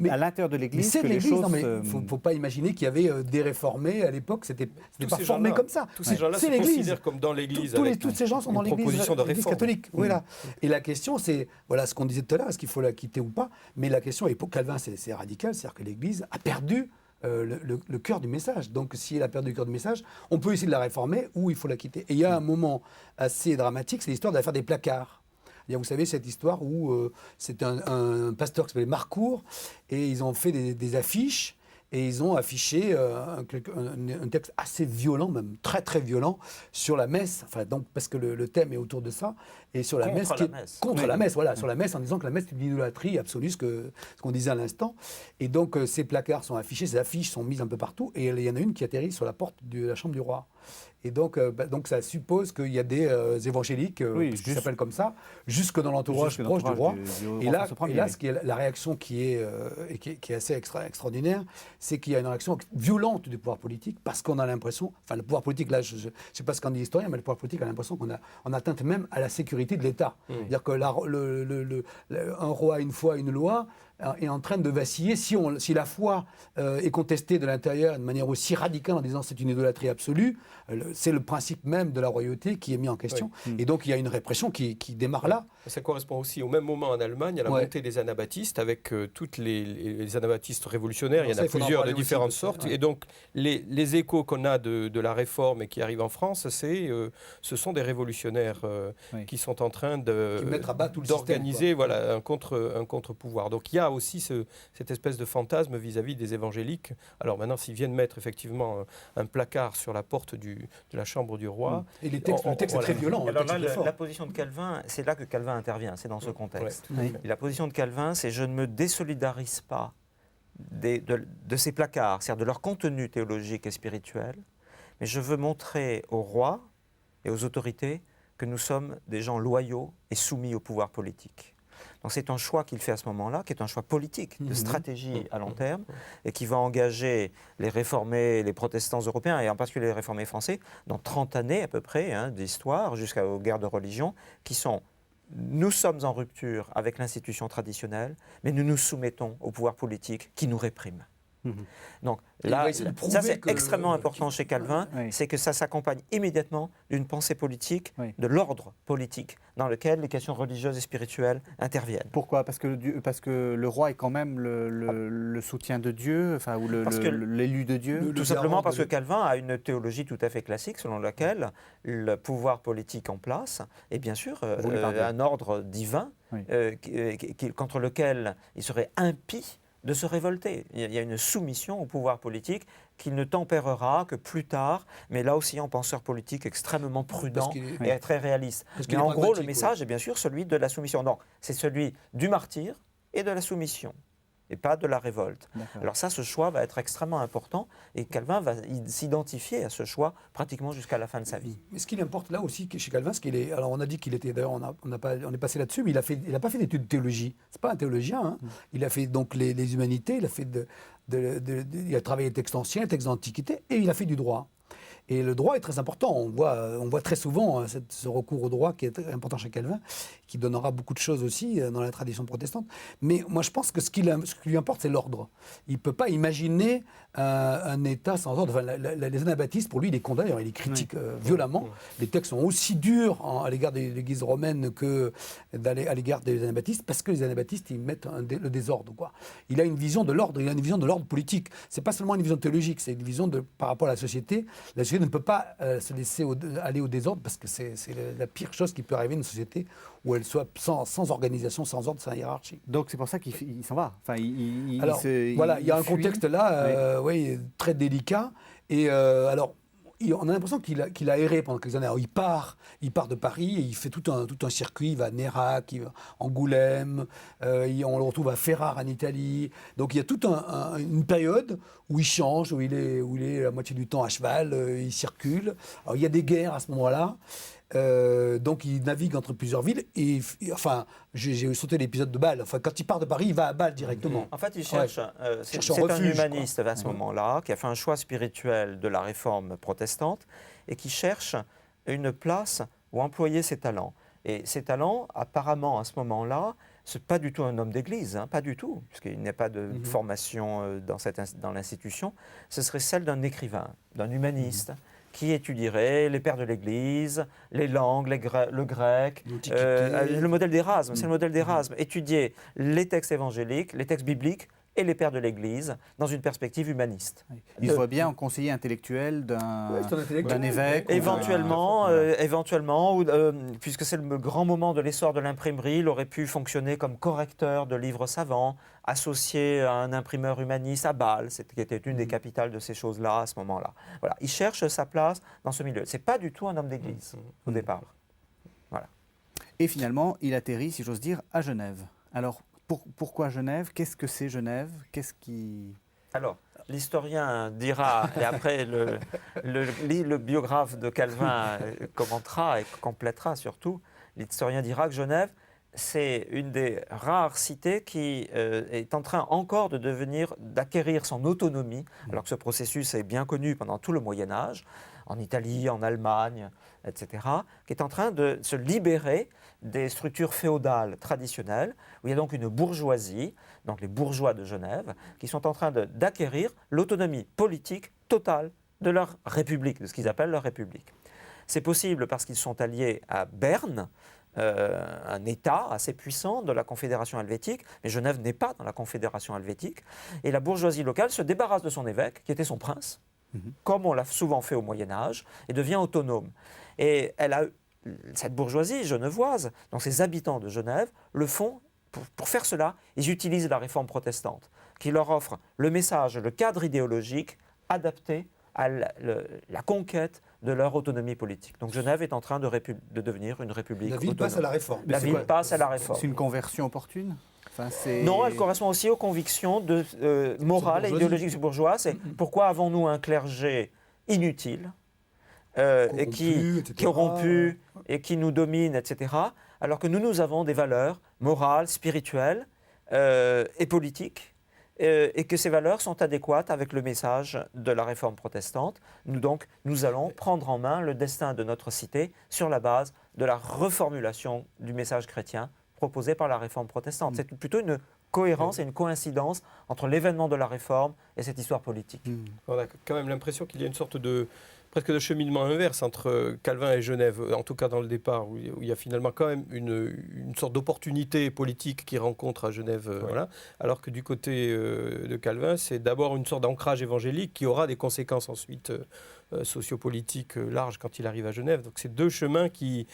à l'intérieur de l'Église que de les choses... Non, mais il ne faut pas imaginer qu'il y avait des réformés à l'époque, c'était pas formé comme ça. Tous ces gens-là se considèrent comme dans l'Église. Tous ces gens sont dans l'Église catholique. Voilà. Et la question, c'est, voilà ce qu'on disait tout à l'heure, est-ce qu'il faut la quitter ou pas? Mais la question, et pour Calvin, c'est radical, c'est-à-dire que l'Église a perdu le cœur du message. Donc, si elle a perdu le cœur du message, on peut essayer de la réformer ou il faut la quitter. Et il y a un moment assez dramatique, c'est l'histoire de l'affaire des placards. Vous savez, cette histoire où c'est un pasteur qui s'appelait Marcourt, et ils ont fait des affiches, et ils ont affiché un texte assez violent, même très très violent, sur la messe. Enfin, donc, parce que le thème est autour de ça. Et sur la messe. Contre la messe, voilà. Sur la messe, en disant que la messe est une idolâtrie absolue, ce qu'on disait à l'instant. Et donc, ces placards sont affichés, ces affiches sont mises un peu partout. Et il y en a une qui atterrit sur la porte de la chambre du roi. Et donc ça suppose qu'il y a des évangéliques, qui s'appellent comme ça, jusque dans l'entourage proche du roi. Et là, ce qui est la réaction qui est assez extraordinaire, c'est qu'il y a une réaction violente du pouvoir politique, parce qu'on a l'impression, enfin le pouvoir politique, là je ne sais pas ce qu'en dit l'historien, mais le pouvoir politique a l'impression qu'on atteint même à la sécurité de l'État. C'est-à-dire que un roi, une foi, une loi, est en train de vaciller. Si la foi est contestée de l'intérieur de manière aussi radicale en disant c'est une idolâtrie absolue, c'est le principe même de la royauté qui est mis en question. Oui. Et donc il y a une répression qui démarre là. Ça correspond aussi au même moment en Allemagne à la montée des anabaptistes, avec toutes les anabaptistes révolutionnaires. Il y en a plusieurs de différentes sortes. Et donc les échos qu'on a de la réforme et qui arrivent en France, ce sont des révolutionnaires qui sont en train d'organiser un contre-pouvoir. Donc il y a aussi cette espèce de fantasme vis-à-vis des évangéliques. Alors maintenant, s'ils viennent mettre effectivement un placard sur la porte de la chambre du roi... Et le texte est très violent. Alors là, la position de Calvin, c'est là que Calvin intervient, c'est dans ce contexte. Et la position de Calvin, c'est « je ne me désolidarise pas de ces placards, c'est-à-dire de leur contenu théologique et spirituel, mais je veux montrer au roi et aux autorités que nous sommes des gens loyaux et soumis au pouvoir politique ». Donc c'est un choix qu'il fait à ce moment-là, qui est un choix politique, de stratégie à long terme, et qui va engager les réformés, les protestants européens, et en particulier les réformés français, dans 30 années à peu près d'histoire, jusqu'aux guerres de religion, qui sont « nous sommes en rupture avec l'institution traditionnelle, mais nous nous soumettons au pouvoir politique qui nous réprime ». Donc Et il là, va essayer de prouver ça c'est que extrêmement important chez Calvin, Oui. c'est que ça s'accompagne immédiatement d'une pensée politique, Oui. de l'ordre politique, dans lequel les questions religieuses et spirituelles interviennent. Pourquoi ? Parce que le roi est quand même le soutien de Dieu, enfin, ou Parce que l'élu de Dieu. le Tout simplement garant parce de- que Calvin a une théologie tout à fait classique selon laquelle le pouvoir politique en place est bien sûr Voulu par Dieu. un ordre divin Oui. contre lequel il serait impie de se révolter. Il y a une soumission au pouvoir politique qu'il ne tempérera que plus tard, mais là aussi en penseur politique extrêmement prudent qu'il est- et très réaliste. Parce qu'il Mais est en gros, le pragmatique, message est bien sûr celui de la soumission. Non, c'est celui du martyr et de la soumission, et pas de la révolte. D'accord. Alors ça, ce choix va être extrêmement important et Calvin va s'identifier à ce choix pratiquement jusqu'à la fin de sa vie. Mais ce qui importe là aussi chez Calvin, c'est qu'il est. Alors on a dit qu'il était. D'ailleurs, on est passé là-dessus, mais il n'a pas fait d'études de théologie. C'est pas un théologien. Hein. Il a fait donc les humanités. Il a fait il a travaillé les textes anciens, les textes d'antiquité, et il a fait du droit. Et le droit est très important. On voit très souvent ce recours au droit qui est très important chez Calvin, qui donnera beaucoup de choses aussi dans la tradition protestante. Mais moi, je pense que ce qui lui importe, c'est l'ordre. Il ne peut pas imaginer un État sans ordre. Enfin, les anabaptistes, pour lui, il les condamne, il les critique violemment. Les textes sont aussi durs à l'égard de l'Église romaine que à l'égard des anabaptistes, parce que les anabaptistes, ils mettent le désordre, quoi. Il a une vision de l'ordre, il a une vision de l'ordre politique. C'est pas seulement une vision théologique, c'est une vision par rapport à la société. La société ne peut pas se laisser aller au désordre, parce que c'est la pire chose qui peut arriver à une société où elle soit sans organisation, sans ordre, sans hiérarchie. Donc c'est pour ça qu'il s'en va. Enfin, Alors, voilà, il y a un contexte là, très délicat. Et alors, on a l'impression qu'il a erré pendant quelques années. Alors, il part de Paris et il fait tout un circuit. Il va à Nérac, il va à Angoulême, on le retrouve à Ferrare en Italie. Donc il y a toute une période où il change, où il est la moitié du temps à cheval, il circule. Alors il y a des guerres à ce moment-là. Donc il navigue entre plusieurs villes et enfin j'ai sauté l'épisode de Bâle. Enfin quand il part de Paris, il va à Bâle directement. En fait, il cherche, c'est cherche un un refuge, humaniste quoi. à ce moment-là, qui a fait un choix spirituel de la réforme protestante et qui cherche une place où employer ses talents. Et ses talents, apparemment, à ce moment-là, c'est pas du tout un homme d'église, hein, pas du tout, puisqu'il n'y a pas de formation dans l'institution. Ce serait celle d'un écrivain, d'un humaniste, qui étudierait les pères de l'Église, les langues, le grec, le modèle d'Erasme. C'est le modèle d'Erasme. Étudier les textes évangéliques, les textes bibliques et les pères de l'Église dans une perspective humaniste. Il se voit bien en conseiller intellectuel d'un évêque. Éventuellement, puisque c'est le grand moment de l'essor de l'imprimerie, il aurait pu fonctionner comme correcteur de livres savants, associé à un imprimeur humaniste à Bâle, qui était une des capitales de ces choses-là à ce moment-là. Voilà, il cherche sa place dans ce milieu. Ce n'est pas du tout un homme d'église au départ. Voilà. Et finalement, il atterrit, si j'ose dire, à Genève. Alors, pourquoi Genève ? Qu'est-ce que c'est Genève ? Alors, l'historien dira, et après le biographe de Calvin commentera et complétera surtout, l'historien dira que Genève, c'est une des rares cités qui est en train encore d'acquérir son autonomie, alors que ce processus est bien connu pendant tout le Moyen-Âge, en Italie, en Allemagne, etc., qui est en train de se libérer des structures féodales traditionnelles, où il y a donc une bourgeoisie, donc les bourgeois de Genève, qui sont en train d'acquérir l'autonomie politique totale de leur république, de ce qu'ils appellent leur république. C'est possible parce qu'ils sont alliés à Berne, un État assez puissant de la Confédération helvétique, mais Genève n'est pas dans la Confédération helvétique, et la bourgeoisie locale se débarrasse de son évêque, qui était son prince, comme on l'a souvent fait au Moyen-Âge, et devient autonome. Et cette bourgeoisie genevoise, donc ces habitants de Genève, le font, pour faire cela, ils utilisent la réforme protestante, qui leur offre le message, le cadre idéologique adapté à la conquête de leur autonomie politique. Donc Genève est en train de devenir une république autonome. La ville passe à la réforme. La ville passe à la réforme. C'est une conversion opportune ? Non, elle correspond aussi aux convictions morales et idéologiques bourgeoises. C'est pourquoi avons-nous un clergé inutile et qui est corrompu et qui nous domine, etc., alors que nous avons des valeurs morales, spirituelles et politiques, et que ces valeurs sont adéquates avec le message de la réforme protestante. Nous allons prendre en main le destin de notre cité sur la base de la reformulation du message chrétien proposé par la réforme protestante. C'est plutôt une cohérence et une coïncidence entre l'événement de la Réforme et cette histoire politique. On a quand même l'impression qu'il y a une sorte de presque de cheminement inverse entre Calvin et Genève, en tout cas dans le départ, où il y a finalement quand même une sorte d'opportunité politique qu'il rencontre à Genève, voilà, alors que du côté de Calvin, c'est d'abord une sorte d'ancrage évangélique qui aura des conséquences ensuite sociopolitiques larges quand il arrive à Genève. Donc c'est deux chemins qui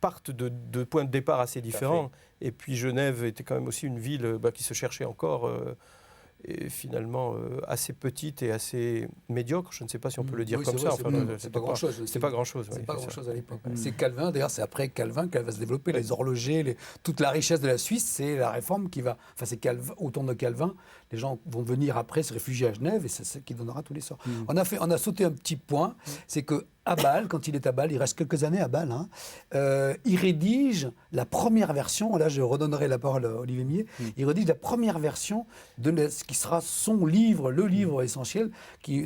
partent de points de départ assez différents. Et puis Genève était quand même aussi une ville qui se cherchait encore. Et finalement assez petite et assez médiocre, je ne sais pas si on peut le dire comme ça. C'est pas grand-chose. C'est pas grand-chose. C'est pas grand-chose à l'époque. C'est Calvin, d'ailleurs, c'est après Calvin qu'elle va se développer. Les horlogers, toute la richesse de la Suisse, c'est la Réforme qui va. Enfin, c'est Calvin, autour de Calvin. Les gens vont venir après se réfugier à Genève et c'est ce qui donnera tous les sorts. On a sauté un petit point, c'est que à Bâle, quand il est à Bâle, il reste quelques années à Bâle, il rédige la première version, là je redonnerai la parole à Olivier Millet, il rédige la première version de ce qui sera son livre, le livre essentiel,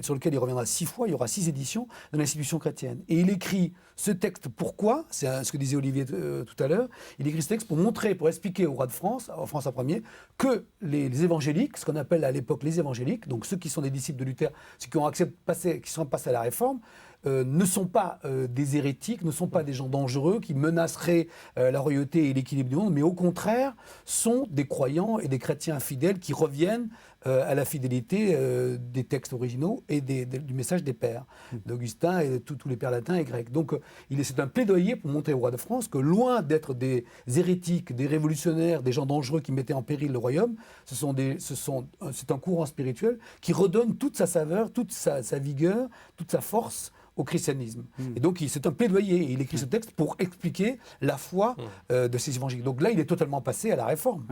sur lequel il reviendra 6 fois, il y aura 6 éditions de l'institution chrétienne. Et il écrit ce texte, pourquoi, c'est ce que disait Olivier tout à l'heure, il écrit ce texte pour montrer, pour expliquer au roi de France, en François Ier, que les évangéliques, ce qu'on appelle à l'époque les évangéliques, donc ceux qui sont des disciples de Luther, ceux qui sont passés à la Réforme, ne sont pas des hérétiques, ne sont pas des gens dangereux qui menaceraient la royauté et l'équilibre du monde, mais au contraire sont des croyants et des chrétiens fidèles qui reviennent à la fidélité des textes originaux et du message des pères, d'Augustin et tous les pères latins et grecs. Donc c'est un plaidoyer pour montrer au roi de France que loin d'être des hérétiques, des révolutionnaires, des gens dangereux qui mettaient en péril le royaume, c'est un courant spirituel qui redonne toute sa saveur, toute sa vigueur, toute sa force au christianisme. Et donc, c'est un plaidoyer. Et il écrit ce texte pour expliquer la foi de ces évangéliques. Donc là, il est totalement passé à la Réforme.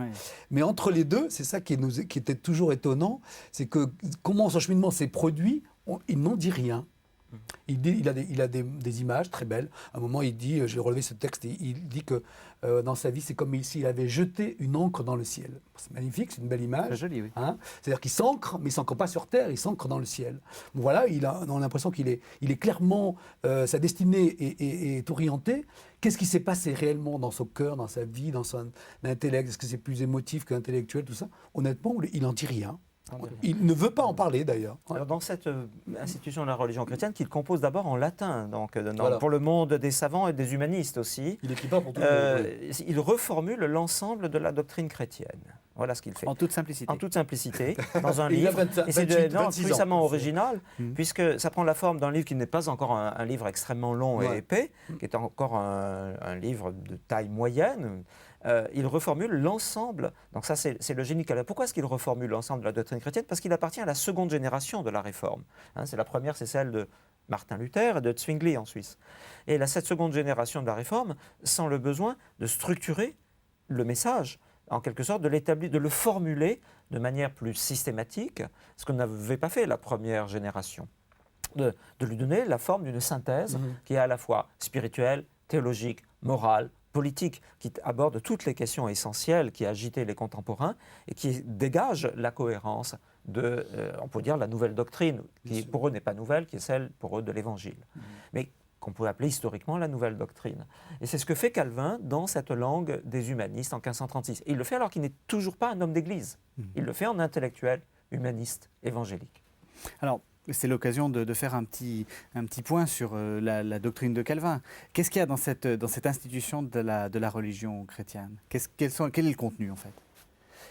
Mais entre les deux, c'est ça qui était toujours étonnant, c'est que comment son cheminement s'est produit, il n'en dit rien. Il a des images très belles. À un moment, il dit, j'ai relevé ce texte, il dit que dans sa vie, c'est comme s'il avait jeté une ancre dans le ciel. C'est magnifique, c'est une belle image. Très joli, oui. C'est-à-dire qu'il s'ancre, mais il ne s'ancre pas sur terre, il s'ancre dans le ciel. Bon, voilà, on a l'impression qu'il est clairement, sa destinée est orientée. Qu'est-ce qui s'est passé réellement dans son cœur, dans sa vie, dans son intellect? Est-ce que c'est plus émotif qu'intellectuel, tout ça? Honnêtement, il n'en dit rien. Il ne veut pas en parler d'ailleurs. Alors, dans cette institution de la religion chrétienne, qu'il compose d'abord en latin, donc Voilà. pour le monde des savants et des humanistes aussi, Il n'écrit pas pour tout le monde. il reformule l'ensemble de la doctrine chrétienne. Voilà ce qu'il fait. En toute simplicité. En toute simplicité, dans un Et il a livre. 28, Et c'est 26 ans. puissamment original, puisque ça prend la forme d'un livre qui n'est pas encore un livre extrêmement long et épais, qui est encore un livre de taille moyenne. Il reformule l'ensemble. Donc ça, c'est le génie Calvin. Pourquoi est-ce qu'il reformule l'ensemble de la doctrine chrétienne? Parce qu'il appartient à la seconde génération de la Réforme. C'est la première, c'est celle de Martin Luther et de Zwingli en Suisse. Et cette seconde génération de la Réforme sent le besoin de structurer le message, en quelque sorte de l'établir, de le formuler de manière plus systématique, ce qu'on n'avait pas fait la première génération. De lui donner la forme d'une synthèse qui est à la fois spirituelle, théologique, morale, politique, qui aborde toutes les questions essentielles qui agitaient les contemporains et qui dégage la cohérence de, on peut dire, la nouvelle doctrine, qui pour eux n'est pas nouvelle, qui est celle pour eux de l'Évangile. Mais qu'on peut appeler historiquement la nouvelle doctrine. Et c'est ce que fait Calvin dans cette langue des humanistes en 1536. Et il le fait alors qu'il n'est toujours pas un homme d'église. Il le fait en intellectuel, humaniste, évangélique. Alors, c'est l'occasion de faire un petit point sur la doctrine de Calvin. Qu'est-ce qu'il y a dans cette institution de la religion chrétienne? Quel est le contenu, en fait?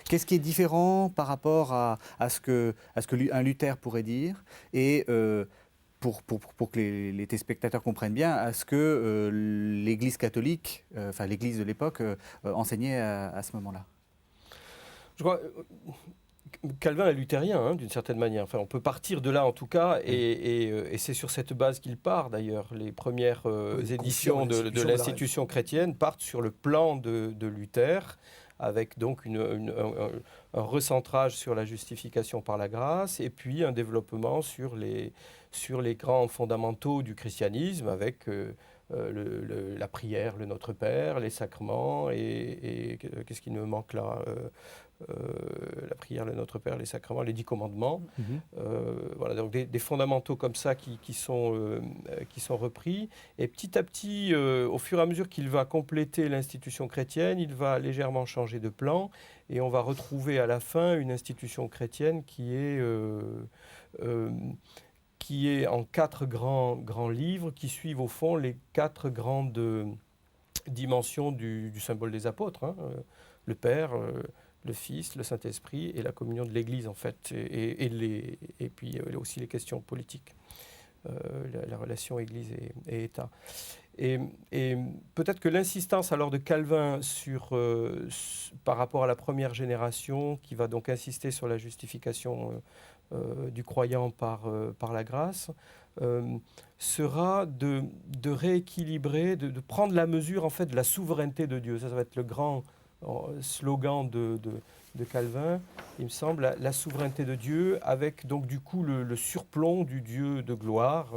Qu'est-ce qui est différent par rapport à ce qu'un Luther pourrait dire et pour que les téléspectateurs comprennent bien, à ce que l'Église catholique, enfin l'Église de l'époque, enseignait à ce moment-là? Je crois... Calvin est luthérien, d'une certaine manière. Enfin, on peut partir de là, en tout cas, et c'est sur cette base qu'il part, d'ailleurs. Les premières éditions de l'institution chrétienne partent sur le plan de Luther, avec donc un recentrage sur la justification par la grâce, et puis un développement sur les grands fondamentaux du christianisme, avec la prière, le Notre Père, les sacrements et qu'est-ce qui me manque là la prière, le Notre Père, les sacrements, les 10 commandements. Voilà, donc des fondamentaux comme ça qui sont repris. Et petit à petit, au fur et à mesure qu'il va compléter l'institution chrétienne, il va légèrement changer de plan et on va retrouver à la fin une institution chrétienne qui est en 4 grands livres qui suivent au fond les 4 grandes dimensions du symbole des apôtres, hein, le Père, le Fils, le Saint-Esprit et la communion de l'Église en fait, et puis aussi les questions politiques, la relation Église et État. Et peut-être que l'insistance alors de Calvin par rapport à la première génération, qui va donc insister sur la justification du croyant par la grâce, sera de rééquilibrer, de prendre la mesure en fait de la souveraineté de Dieu. Ça va être le grand slogan de Calvin, il me semble, la souveraineté de Dieu, avec donc du coup le surplomb du Dieu de gloire,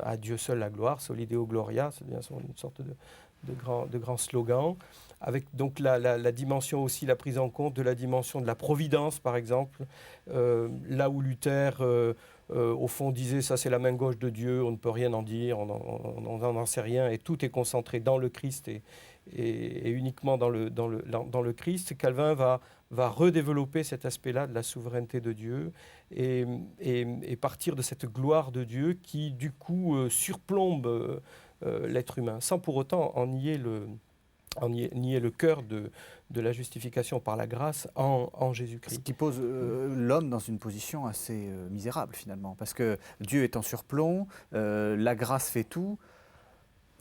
à Dieu seul la gloire, Soli Deo Gloria, c'est bien une sorte de grand slogan, avec donc la dimension aussi, la prise en compte de la dimension de la providence, par exemple, là où Luther, au fond, disait ça c'est la main gauche de Dieu, on ne peut rien en dire, on n'en sait rien, et tout est concentré dans le Christ et uniquement dans le Christ. Calvin va redévelopper cet aspect-là de la souveraineté de Dieu et partir de cette gloire de Dieu qui, du coup, surplombe l'être humain, sans pour autant en nier le cœur de la justification par la grâce en Jésus-Christ. Ce qui pose l'homme dans une position assez misérable, finalement, parce que Dieu est en surplomb, la grâce fait tout.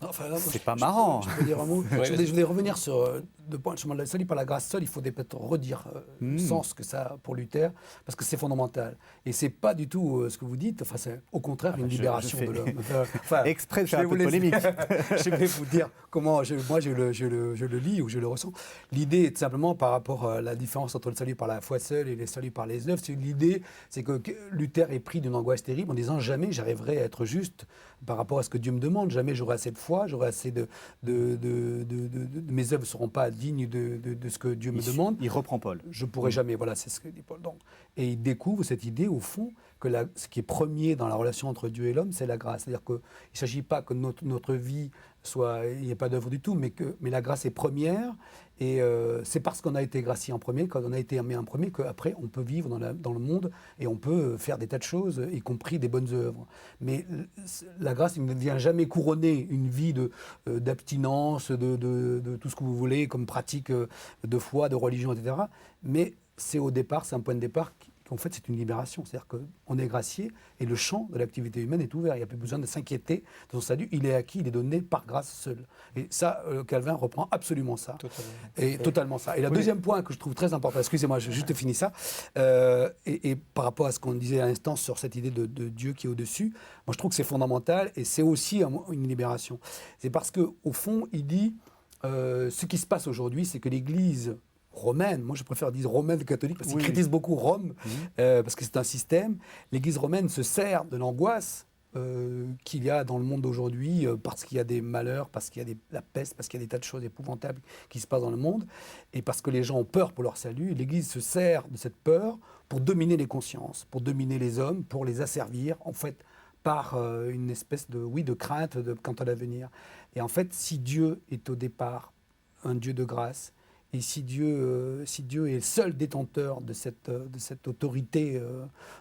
Enfin, là, c'est pas marrant. Je peux dire un mot. Je voulais revenir sur le point de salut par la grâce seule. Il faut peut-être redire le sens que ça a pour Luther, parce que c'est fondamental. Et c'est pas du tout ce que vous dites. Enfin, c'est au contraire une libération de l'homme. Enfin, exprès de faire un peu polémique. Je vais vous dire comment je le lis ou je le ressens. L'idée est simplement par rapport à la différence entre le salut par la foi seule et le salut par les œuvres. L'idée, c'est que Luther est pris d'une angoisse terrible en disant jamais j'arriverai à être juste par rapport à ce que Dieu me demande, jamais j'aurai assez de foi, j'aurai assez mes œuvres ne seront pas dignes de ce que Dieu me demande. Il reprend Paul. Je ne pourrai jamais, voilà, c'est ce que dit Paul. Donc, et il découvre cette idée, au fond, que ce qui est premier dans la relation entre Dieu et l'homme, c'est la grâce. C'est-à-dire qu'il ne s'agit pas que notre vie il n'y ait pas d'œuvre du tout, mais la grâce est première. Et c'est parce qu'on a été gracié en premier, quand on a été aimé en premier, qu'après on peut vivre dans le monde et on peut faire des tas de choses, y compris des bonnes œuvres. Mais la grâce ne vient jamais couronner une vie d'abstinence, de tout ce que vous voulez, comme pratique de foi, de religion, etc. Mais c'est au départ, c'est un point de départ qu'en fait c'est une libération. C'est-à-dire qu'on est gracié et le champ de l'activité humaine est ouvert. Il n'y a plus besoin de s'inquiéter de son salut. Il est acquis, il est donné par grâce seule. Et ça, Calvin reprend absolument ça. Totalement ça. Et le deuxième point que je trouve très important, excusez-moi, je juste finis ça, et par rapport à ce qu'on disait à l'instant sur cette idée de Dieu qui est au-dessus, moi je trouve que c'est fondamental et c'est aussi une libération. C'est parce qu'au fond, il dit, ce qui se passe aujourd'hui, c'est que l'Église romaine, moi je préfère dire romaine catholique parce qu'ils critiquent beaucoup Rome, parce que c'est un système. L'Église romaine se sert de l'angoisse qu'il y a dans le monde d'aujourd'hui, parce qu'il y a des malheurs, parce qu'il y a la peste, parce qu'il y a des tas de choses épouvantables qui se passent dans le monde, et parce que les gens ont peur pour leur salut. L'Église se sert de cette peur pour dominer les consciences, pour dominer les hommes, pour les asservir, en fait, par une espèce de crainte quant à l'avenir. Et en fait, si Dieu est au départ un Dieu de grâce, et si Dieu est le seul détenteur de cette autorité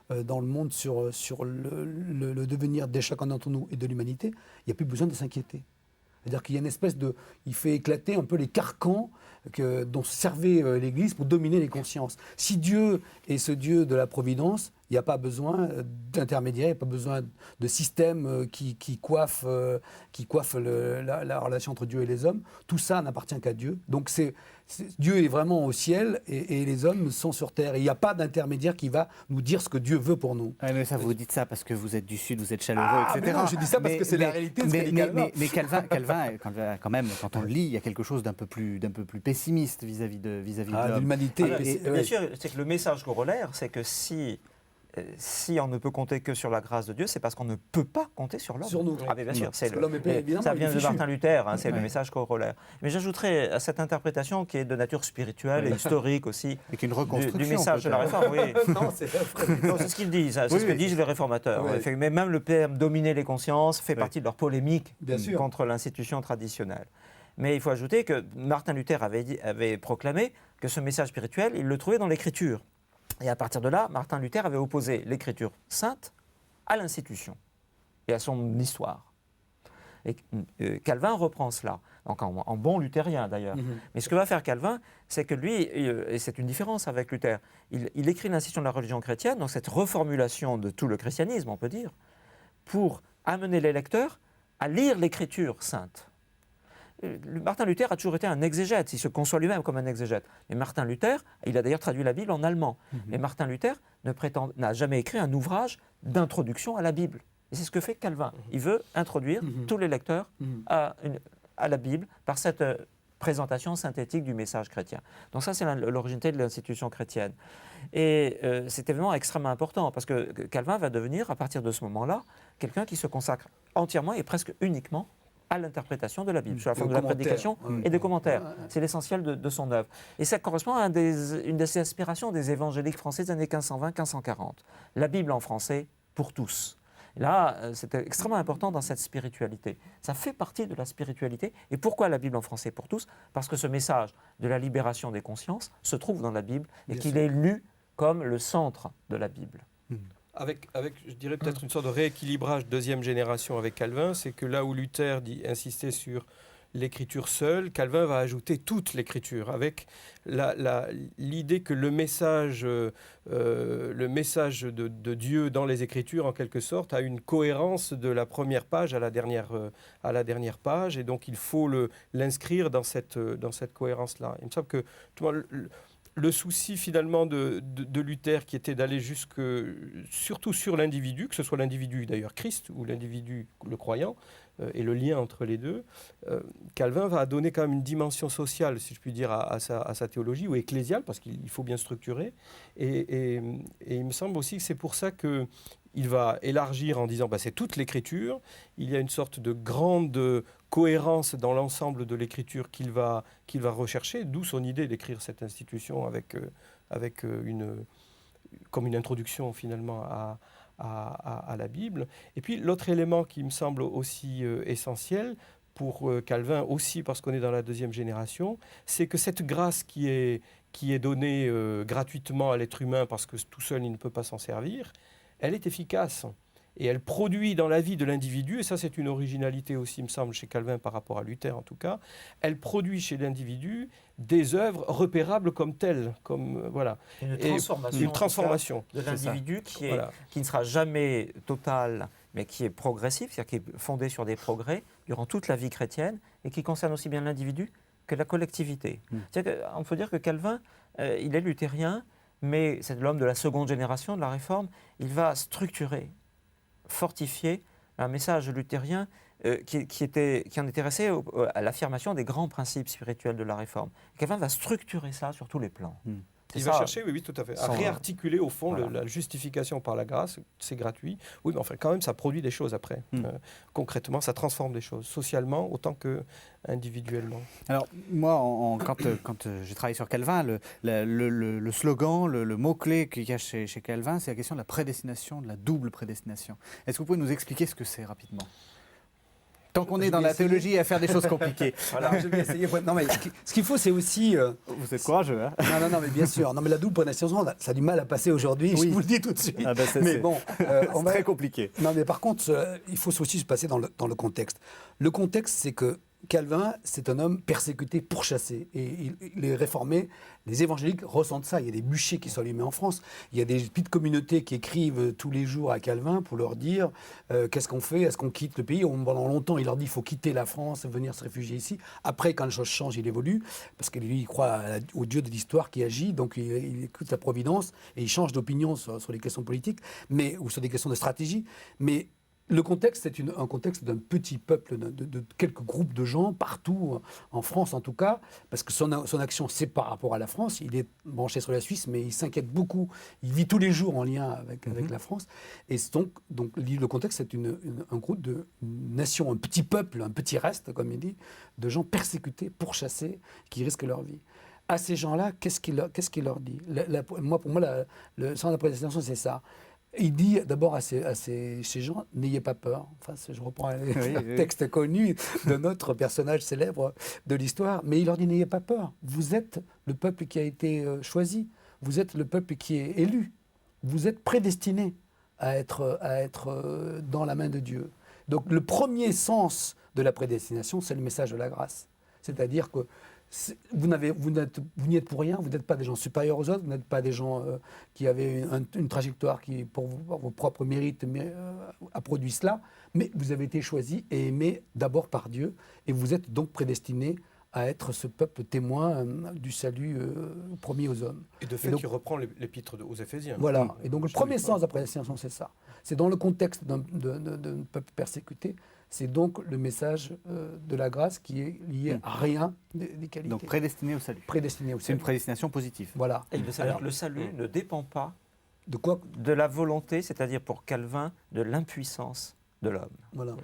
dans le monde sur le devenir de chacun d'entre nous et de l'humanité, il n'y a plus besoin de s'inquiéter. C'est-à-dire qu'il y a une espèce il fait éclater un peu les carcans dont servait l'Église pour dominer les consciences. Si Dieu est ce Dieu de la providence, il n'y a pas besoin d'intermédiaire, il n'y a pas besoin de système qui coiffe la relation entre Dieu et les hommes. Tout ça n'appartient qu'à Dieu. Donc Dieu est vraiment au ciel et les hommes sont sur terre. Et il n'y a pas d'intermédiaire qui va nous dire ce que Dieu veut pour nous. Mais ça, vous dites ça parce que vous êtes du Sud, vous êtes chaleureux, etc. Mais non, je dis ça parce que c'est la réalité de ce qu'a dit Calvin. Mais Calvin, quand même, quand on le lit, il y a quelque chose d'un peu plus pessimiste vis-à-vis de l'homme. L'humanité. Bien sûr, c'est que le message corollaire, c'est que si si on ne peut compter que sur la grâce de Dieu, c'est parce qu'on ne peut pas compter sur l'homme. Sur nous. Ah, mais bien sûr, Parce que l'homme est pas, évidemment, ça il vient est de fichu. Martin Luther, c'est le Ouais. message corollaire. Mais j'ajouterais à cette interprétation qui est de nature spirituelle et historique aussi, Avec une du reconstruction. message de la peut-être. réforme. Oui. Non, c'est Non, c'est ce qu'ils disent, c'est Oui, ce que oui. disent les réformateurs. Oui. Mais même le terme dominer les consciences fait Oui. partie de leur polémique Bien sûr. contre l'institution traditionnelle. Mais il faut ajouter que Martin Luther avait proclamé que ce message spirituel, il le trouvait dans l'Écriture. Et à partir de là, Martin Luther avait opposé l'Écriture sainte à l'institution et à son histoire. Et Calvin reprend cela, donc en bon luthérien d'ailleurs. Mais ce que va faire Calvin, c'est que lui, et c'est une différence avec Luther, il écrit l'institution de la religion chrétienne, donc cette reformulation de tout le christianisme, on peut dire, pour amener les lecteurs à lire l'Écriture sainte. Martin Luther a toujours été un exégète, il se conçoit lui-même comme un exégète. Mais Martin Luther, il a d'ailleurs traduit la Bible en allemand. Mais Martin Luther n'a jamais écrit un ouvrage d'introduction à la Bible. Et c'est ce que fait Calvin. Il veut introduire tous les lecteurs à la Bible par cette présentation synthétique du message chrétien. Donc ça, c'est l'originalité de l'institution chrétienne. Et c'est évidemment extrêmement important parce que Calvin va devenir, à partir de ce moment-là, quelqu'un qui se consacre entièrement et presque uniquement à l'interprétation de la Bible, sous la forme de la prédication et des commentaires. C'est l'essentiel de son œuvre. Et ça correspond à une des aspirations des évangéliques français des années 1520-1540. La Bible en français pour tous. Et là, c'est extrêmement important dans cette spiritualité. Ça fait partie de la spiritualité. Et pourquoi la Bible en français pour tous ? Parce que ce message de la libération des consciences se trouve dans la Bible et Bien qu'il sûr. est lu comme le centre de la Bible. Avec, je dirais peut-être une sorte de rééquilibrage deuxième génération avec Calvin, c'est que là où Luther insistait sur l'écriture seule, Calvin va ajouter toute l'écriture, avec l'idée que le message de Dieu dans les écritures, en quelque sorte, a une cohérence de la première page à la dernière page, et donc il faut l'inscrire dans cette cohérence-là. Il me semble que le souci finalement de Luther, qui était d'aller surtout sur l'individu, que ce soit l'individu d'ailleurs Christ ou l'individu le croyant, et le lien entre les deux, Calvin va donner quand même une dimension sociale, si je puis dire, à sa théologie, ou ecclésiale, parce qu'il faut bien structurer. Et il me semble aussi que c'est pour ça qu'il va élargir en disant c'est toute l'écriture. Il y a une sorte de grande cohérence dans l'ensemble de l'écriture qu'il va rechercher, d'où son idée d'écrire cette institution comme une introduction finalement à la Bible. Et puis l'autre élément qui me semble aussi essentiel pour Calvin, aussi parce qu'on est dans la deuxième génération, c'est que cette grâce qui est donnée gratuitement à l'être humain parce que tout seul il ne peut pas s'en servir, elle est efficace. Et elle produit dans la vie de l'individu, et ça c'est une originalité aussi, me semble, chez Calvin par rapport à Luther en tout cas, elle produit chez l'individu des œuvres repérables comme telles, voilà. Une transformation de l'individu qui ne sera jamais totale, mais qui est progressive, c'est-à-dire qui est fondée sur des progrès durant toute la vie chrétienne, et qui concerne aussi bien l'individu que la collectivité. On peut dire que Calvin, il est luthérien, mais c'est l'homme de la seconde génération de la Réforme, il va structurer, fortifier un message luthérien qui en était resté à l'affirmation des grands principes spirituels de la Réforme. Calvin va structurer ça sur tous les plans. Il va chercher, oui, tout à fait, à réarticuler au fond la justification par la grâce, c'est gratuit. Oui, mais enfin, quand même, ça produit des choses après. Concrètement, ça transforme des choses, socialement autant qu'individuellement. Alors, moi, quand j'ai travaillé sur Calvin, le slogan, le mot-clé qu'il y a chez Calvin, c'est la question de la prédestination, de la double prédestination. Est-ce que vous pouvez nous expliquer ce que c'est rapidement ? Tant qu'on est dans la théologie à faire des choses compliquées. Voilà, je vais essayer. Non, mais ce qu'il faut, c'est aussi. Vous êtes courageux, hein ? Non, mais bien sûr. Non, mais la double prédestination, ça a du mal à passer aujourd'hui. Oui. Je vous le dis tout de suite. Mais bon, c'est très compliqué. Non, mais par contre, il faut aussi se passer dans le contexte. Le contexte, c'est que Calvin, c'est un homme persécuté, pourchassé. Et les réformés, les évangéliques ressentent ça. Il y a des bûchers qui sont allumés en France. Il y a des petites communautés qui écrivent tous les jours à Calvin pour leur dire qu'est-ce qu'on fait, est-ce qu'on quitte le pays. Pendant longtemps, il leur dit qu'il faut quitter la France, venir se réfugier ici. Après, quand les choses changent, il évolue. Parce que lui, il croit au Dieu de l'histoire qui agit. Donc, il écoute la providence et il change d'opinion sur les questions politiques ou sur des questions de stratégie. Mais Le contexte, c'est un contexte d'un petit peuple, de quelques groupes de gens, partout, en France en tout cas, parce que son action, c'est par rapport à la France. Il est branché sur la Suisse, mais il s'inquiète beaucoup. Il vit tous les jours en lien avec la France. Et donc le contexte, c'est un groupe une nation, un petit peuple, un petit reste, comme il dit, de gens persécutés, pourchassés, qui risquent leur vie. À ces gens-là, qu'est-ce qu'il leur dit? Pour moi, le sens de la prédestination, c'est ça. Il dit d'abord à ces gens, n'ayez pas peur. Enfin, je reprends un texte connu de notre personnage célèbre de l'histoire, mais il leur dit, n'ayez pas peur. Vous êtes le peuple qui a été choisi. Vous êtes le peuple qui est élu. Vous êtes prédestiné à être dans la main de Dieu. Donc le premier sens de la prédestination, c'est le message de la grâce. C'est-à-dire que vous n'y êtes pour rien, vous n'êtes pas des gens supérieurs aux autres, vous n'êtes pas des gens qui avaient une trajectoire qui, pour vos propres mérites, a produit cela, mais vous avez été choisis et aimés d'abord par Dieu, et vous êtes donc prédestinés à être ce peuple témoin du salut promis aux hommes. Et de fait, il reprend l'épître aux Éphésiens. Voilà, et donc le premier sens de la prédestination, c'est ça. C'est dans le contexte d'un peuple persécuté. C'est donc le message de la grâce qui est lié à rien des qualités. Donc prédestiné au salut. Prédestiné au salut. C'est une prédestination positive. Voilà. Et le salut ne dépend pas de quoi? De la volonté, c'est-à-dire pour Calvin, de l'impuissance de l'homme. Voilà.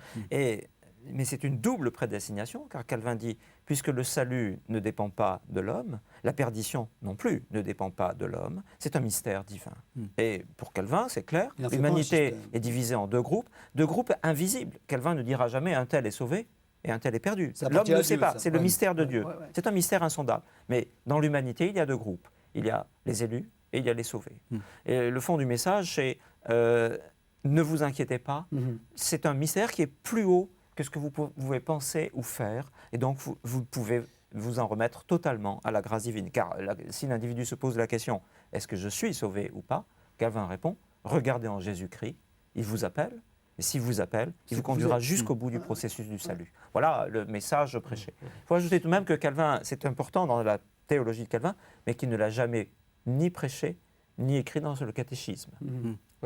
Mais c'est une double prédestination, car Calvin dit, puisque le salut ne dépend pas de l'homme, la perdition non plus ne dépend pas de l'homme, c'est un mystère divin. Et pour Calvin, c'est clair, l'humanité est divisée en deux groupes invisibles. Calvin ne dira jamais un tel est sauvé et un tel est perdu. L'homme ne sait pas, c'est le mystère de Dieu. C'est un mystère insondable. Mais dans l'humanité, il y a deux groupes. Il y a les élus et il y a les sauvés. Et le fond du message, c'est ne vous inquiétez pas, c'est un mystère qui est plus haut que ce que vous pouvez penser ou faire, et donc vous pouvez vous en remettre totalement à la grâce divine. Car si l'individu se pose la question, est-ce que je suis sauvé ou pas, Calvin répond, regardez en Jésus-Christ, il vous appelle, et s'il vous appelle, il vous conduira jusqu'au bout du processus du salut. Voilà le message prêché. Il faut ajouter tout de même que Calvin, c'est important dans la théologie de Calvin, mais qu'il ne l'a jamais ni prêché, ni écrit dans le catéchisme.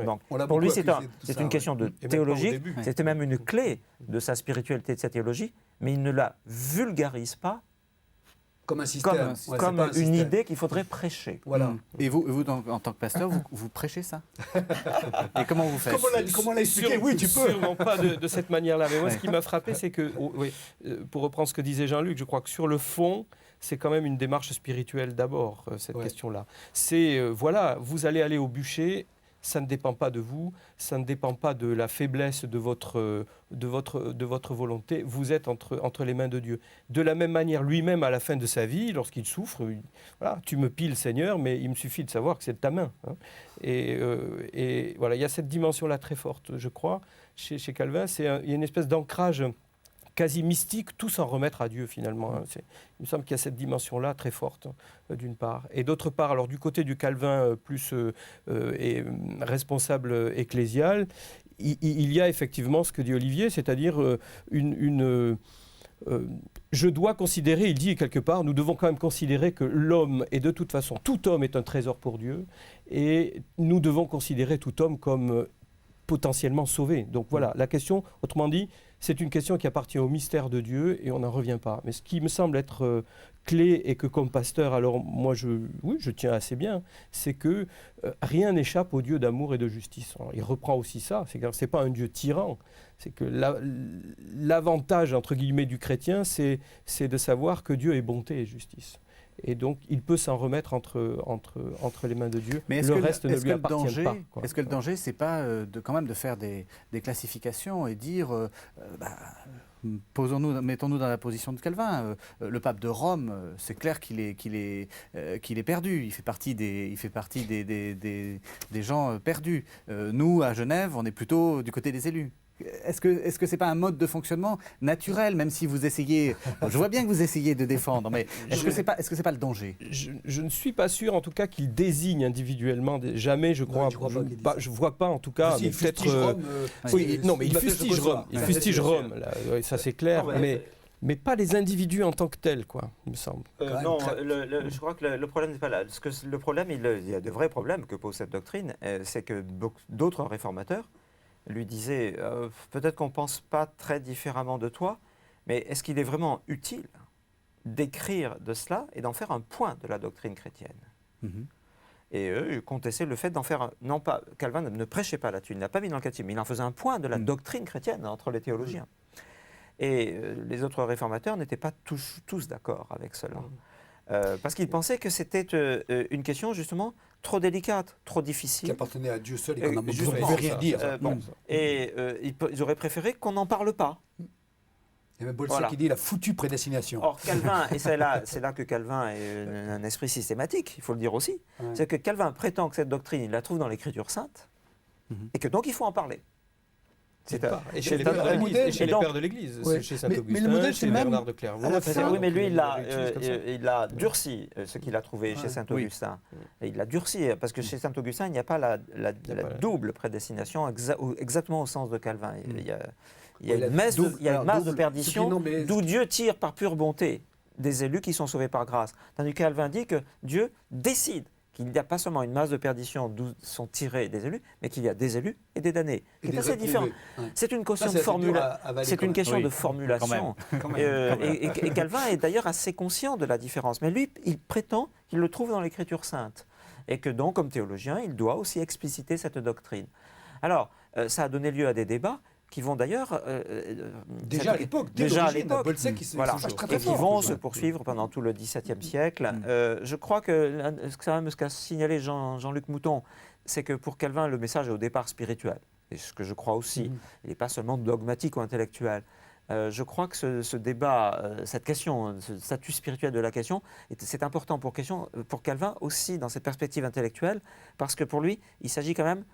Donc, pour lui, c'est une question de théologie, c'était même une clé de sa spiritualité, de sa théologie, mais il ne la vulgarise pas comme un système, comme une idée qu'il faudrait prêcher. Voilà. Et vous en tant que pasteur, vous prêchez ça? Et comment vous faites? Comment l'a expliqué? Oui, tu peux. Sûrement pas de cette manière-là. Mais moi, ce qui m'a frappé, c'est que, pour reprendre ce que disait Jean-Luc, je crois que sur le fond, c'est quand même une démarche spirituelle d'abord, cette question-là. C'est, voilà, vous allez aller au bûcher, ça ne dépend pas de vous, ça ne dépend pas de la faiblesse de votre volonté, vous êtes entre les mains de Dieu. De la même manière, lui-même, à la fin de sa vie, lorsqu'il souffre, voilà, tu me piles, Seigneur, mais il me suffit de savoir que c'est de ta main. Hein. Et voilà, il y a cette dimension-là très forte, je crois, chez Calvin. Il y a une espèce d'ancrage quasi mystique, tout s'en remettre à Dieu finalement. Hein. Il me semble qu'il y a cette dimension-là très forte, d'une part. Et d'autre part, alors du côté du Calvin plus responsable ecclésial, il y a effectivement ce que dit Olivier, c'est-à-dire je dois considérer, il dit quelque part, nous devons quand même considérer que l'homme est de toute façon, tout homme est un trésor pour Dieu, et nous devons considérer tout homme comme potentiellement sauvé. Donc voilà, la question, autrement dit, c'est une question qui appartient au mystère de Dieu et on n'en revient pas. Mais ce qui me semble être clé et que comme pasteur, alors moi je tiens assez bien, c'est que rien n'échappe au Dieu d'amour et de justice. Alors, il reprend aussi ça, c'est que c'est pas un Dieu tyran, c'est que l'avantage entre guillemets du chrétien, c'est de savoir que Dieu est bonté et justice. Et donc, il peut s'en remettre entre les mains de Dieu. Mais le reste ne lui appartient pas. Est-ce que le danger, c'est pas quand même de faire des classifications et dire, mettons-nous dans la position de Calvin. Le pape de Rome, c'est clair qu'il est perdu. Il fait partie des gens perdus. Nous, à Genève, on est plutôt du côté des élus. Est-ce que c'est pas un mode de fonctionnement naturel, même si vous essayez, je vois bien que vous essayez de défendre, mais est-ce que c'est pas le danger? Je ne suis pas sûr, en tout cas, qu'il désigne individuellement. Jamais, je crois. Je vois pas, en tout cas. Il fustige Rome. Non, mais il fustige Rome. Il fustige Rome. Ça, c'est clair. Mais pas les individus en tant que tels, quoi, il me semble. Non, je crois que le problème n'est pas là. Le problème, il y a de vrais problèmes que pose cette doctrine, c'est que d'autres réformateurs lui disait peut-être qu'on ne pense pas très différemment de toi, mais est-ce qu'il est vraiment utile d'écrire de cela et d'en faire un point de la doctrine chrétienne? Et eux contestaient le fait d'en faire, non pas, Calvin ne prêchait pas là-dessus, il n'a pas mis dans le catéchisme, mais il en faisait un point de la doctrine chrétienne entre les théologiens. Et les autres réformateurs n'étaient pas tous d'accord avec cela. Parce qu'ils pensaient que c'était une question justement trop délicate, trop difficile. Qui appartenait à Dieu seul et qu'on ne Justement, pouvait rien dire. Ils auraient préféré qu'on n'en parle pas. Il y a même Bolsec qui dit la foutue prédestination. Or, Calvin, et c'est là que Calvin est un esprit systématique, il faut le dire aussi, c'est que Calvin prétend que cette doctrine, il la trouve dans l'Écriture sainte, et que donc il faut en parler. Et chez les pères de l'Église, chez Saint-Augustin, chez Bernard de Clairvaux. Oui, mais lui, il a durci ce qu'il a trouvé chez Saint-Augustin. Et il l'a durci, parce que chez Saint-Augustin, il n'y a pas la double prédestination exactement au sens de Calvin. Il y a une masse de perdition d'où Dieu tire par pure bonté des élus qui sont sauvés par grâce. Tandis que Calvin dit que Dieu décide qu'il n'y a pas seulement une masse de perdition d'où sont tirés des élus, mais qu'il y a des élus et des damnés. C'est assez différent. C'est une question de formulation. Et Calvin est d'ailleurs assez conscient de la différence. Mais lui, il prétend qu'il le trouve dans l'Écriture sainte. Et que donc, comme théologien, il doit aussi expliciter cette doctrine. Alors, ça a donné lieu à des débats qui vont d'ailleurs déjà à l'époque, Bolsec qui vont se poursuivre pendant tout le XVIIe siècle. Je crois que ce qu'a signalé Jean-Luc Mouton, c'est que pour Calvin, le message est au départ spirituel. Et ce que je crois aussi, il n'est pas seulement dogmatique ou intellectuel. Je crois que ce débat, cette question, ce statut spirituel de la question, c'est important pour Calvin aussi dans cette perspective intellectuelle, parce que pour lui, il s'agit quand même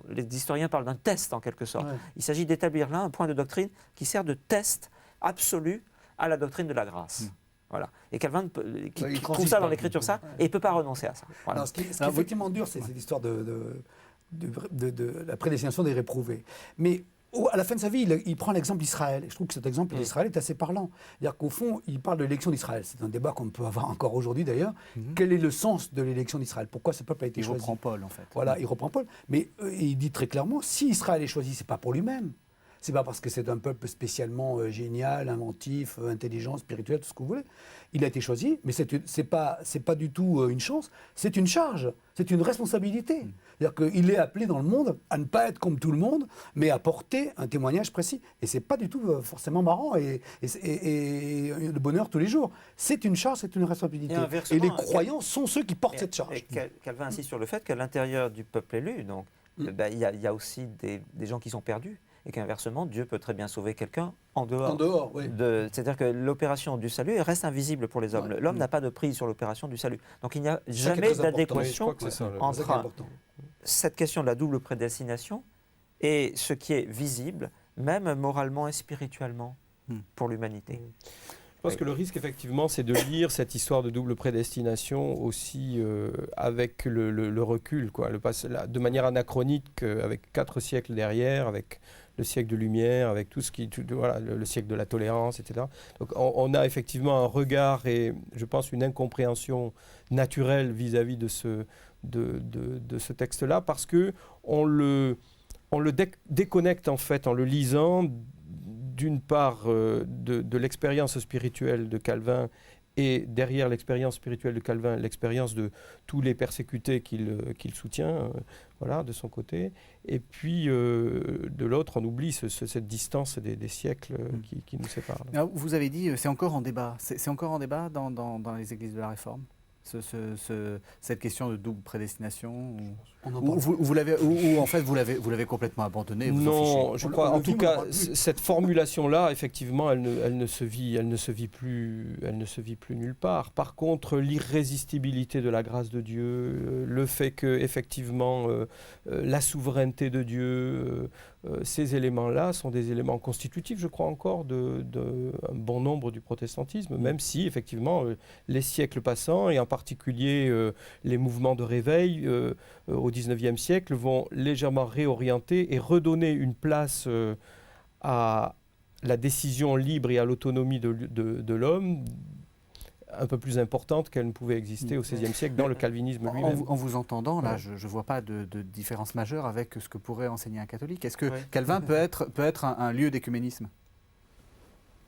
les historiens parlent d'un test en quelque sorte. Il s'agit d'établir là un point de doctrine qui sert de test absolu à la doctrine de la grâce. Voilà. Et Calvin qui trouve ça dans l'Écriture ça, et il ne peut pas renoncer à ça. Voilà. Non, ce qui est effectivement dur, c'est l'histoire de la prédestination des réprouvés. Mais à la fin de sa vie, il prend l'exemple d'Israël. Je trouve que cet exemple d'Israël est assez parlant. C'est-à-dire qu'au fond, il parle de l'élection d'Israël. C'est un débat qu'on peut avoir encore aujourd'hui d'ailleurs. Quel est le sens de l'élection d'Israël? Pourquoi ce peuple a été choisi? Il reprend Paul en fait. Voilà, il reprend Paul. Mais il dit très clairement, si Israël est choisi, ce n'est pas pour lui-même. Ce n'est pas parce que c'est un peuple spécialement génial, inventif, intelligent, spirituel, tout ce que vous voulez. Il a été choisi, mais ce n'est pas du tout une chance, c'est une charge, c'est une responsabilité. C'est-à-dire qu'il est appelé dans le monde à ne pas être comme tout le monde, mais à porter un témoignage précis. Et ce n'est pas du tout forcément marrant et le bonheur tous les jours. C'est une charge, c'est une responsabilité. Et les croyants sont ceux qui portent cette charge. Et Calvin insiste sur le fait qu'à l'intérieur du peuple élu, donc, il y a aussi des gens qui sont perdus. Et qu'inversement, Dieu peut très bien sauver quelqu'un en dehors. En dehors, oui. C'est-à-dire que l'opération du salut reste invisible pour les hommes. L'homme n'a pas de prise sur l'opération du salut. Donc il n'y a jamais d'adéquation entre cette question de la double prédestination et ce qui est visible, même moralement et spirituellement, pour l'humanité. Je pense que le risque, effectivement, c'est de lire cette histoire de double prédestination aussi avec le recul, quoi, de manière anachronique, avec 4 siècles derrière, avec le siècle de lumière, avec tout ce qui, le siècle de la tolérance, etc. Donc on a effectivement un regard et, je pense, une incompréhension naturelle vis-à-vis de ce texte-là, parce qu'on le déconnecte, en fait, en le lisant, d'une part de l'expérience spirituelle de Calvin, et derrière l'expérience spirituelle de Calvin, l'expérience de tous les persécutés qu'il soutient, de son côté. Et puis, de l'autre, on oublie cette distance des siècles qui nous séparent. Alors, vous avez dit, c'est encore en débat. C'est encore en débat dans les églises de la Réforme, cette question de double prédestination ou en fait vous l'avez complètement abandonné? Non, je crois. En tout cas, cette formulation-là, effectivement, elle ne se vit plus nulle part. Par contre, l'irrésistibilité de la grâce de Dieu, le fait que, effectivement, la souveraineté de Dieu, ces éléments-là sont des éléments constitutifs, je crois encore, d'un bon nombre du protestantisme, même si, effectivement, les siècles passants, et en particulier les mouvements de réveil au XIXe siècle, vont légèrement réorienter et redonner une place à la décision libre et à l'autonomie de l'homme, un peu plus importante qu'elle ne pouvait exister au XVIe siècle dans le calvinisme lui-même. En vous entendant, là, je ne vois pas de différence majeure avec ce que pourrait enseigner un catholique. Est-ce que Oui. Calvin peut être un lieu d'écuménisme?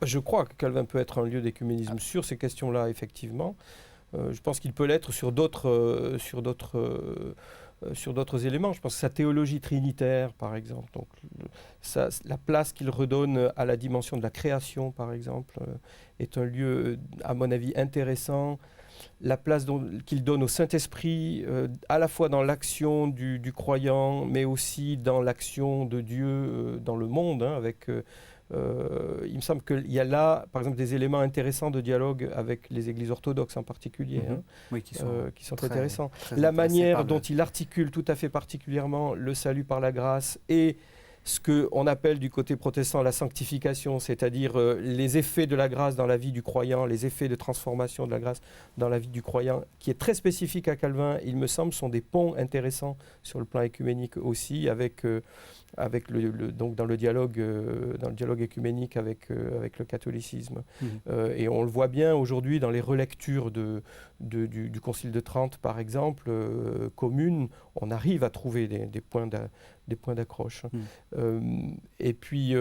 Je crois que Calvin peut être un lieu d'écuménisme sur ces questions-là, effectivement. Je pense qu'il peut l'être sur d'autres éléments. Je pense que sa théologie trinitaire, par exemple, donc la place qu'il redonne à la dimension de la création, par exemple, est un lieu, à mon avis, intéressant. La place qu'il donne au Saint-Esprit, à la fois dans l'action du croyant, mais aussi dans l'action de Dieu dans le monde, avec... il me semble qu'il y a là, par exemple, des éléments intéressants de dialogue avec les églises orthodoxes en particulier, Oui, qui sont très intéressants. très La intéressés manière par dont il articule tout à fait particulièrement le salut par la grâce et ce qu'on appelle du côté protestant la sanctification, c'est-à-dire les effets de la grâce dans la vie du croyant, les effets de transformation de la grâce dans la vie du croyant, qui est très spécifique à Calvin, il me semble, sont des ponts intéressants sur le plan œcuménique aussi, donc dans le dialogue œcuménique avec le catholicisme. Et on le voit bien aujourd'hui dans les relectures du Concile de Trente, par exemple, communes, on arrive à trouver des points d'accroche. Et puis,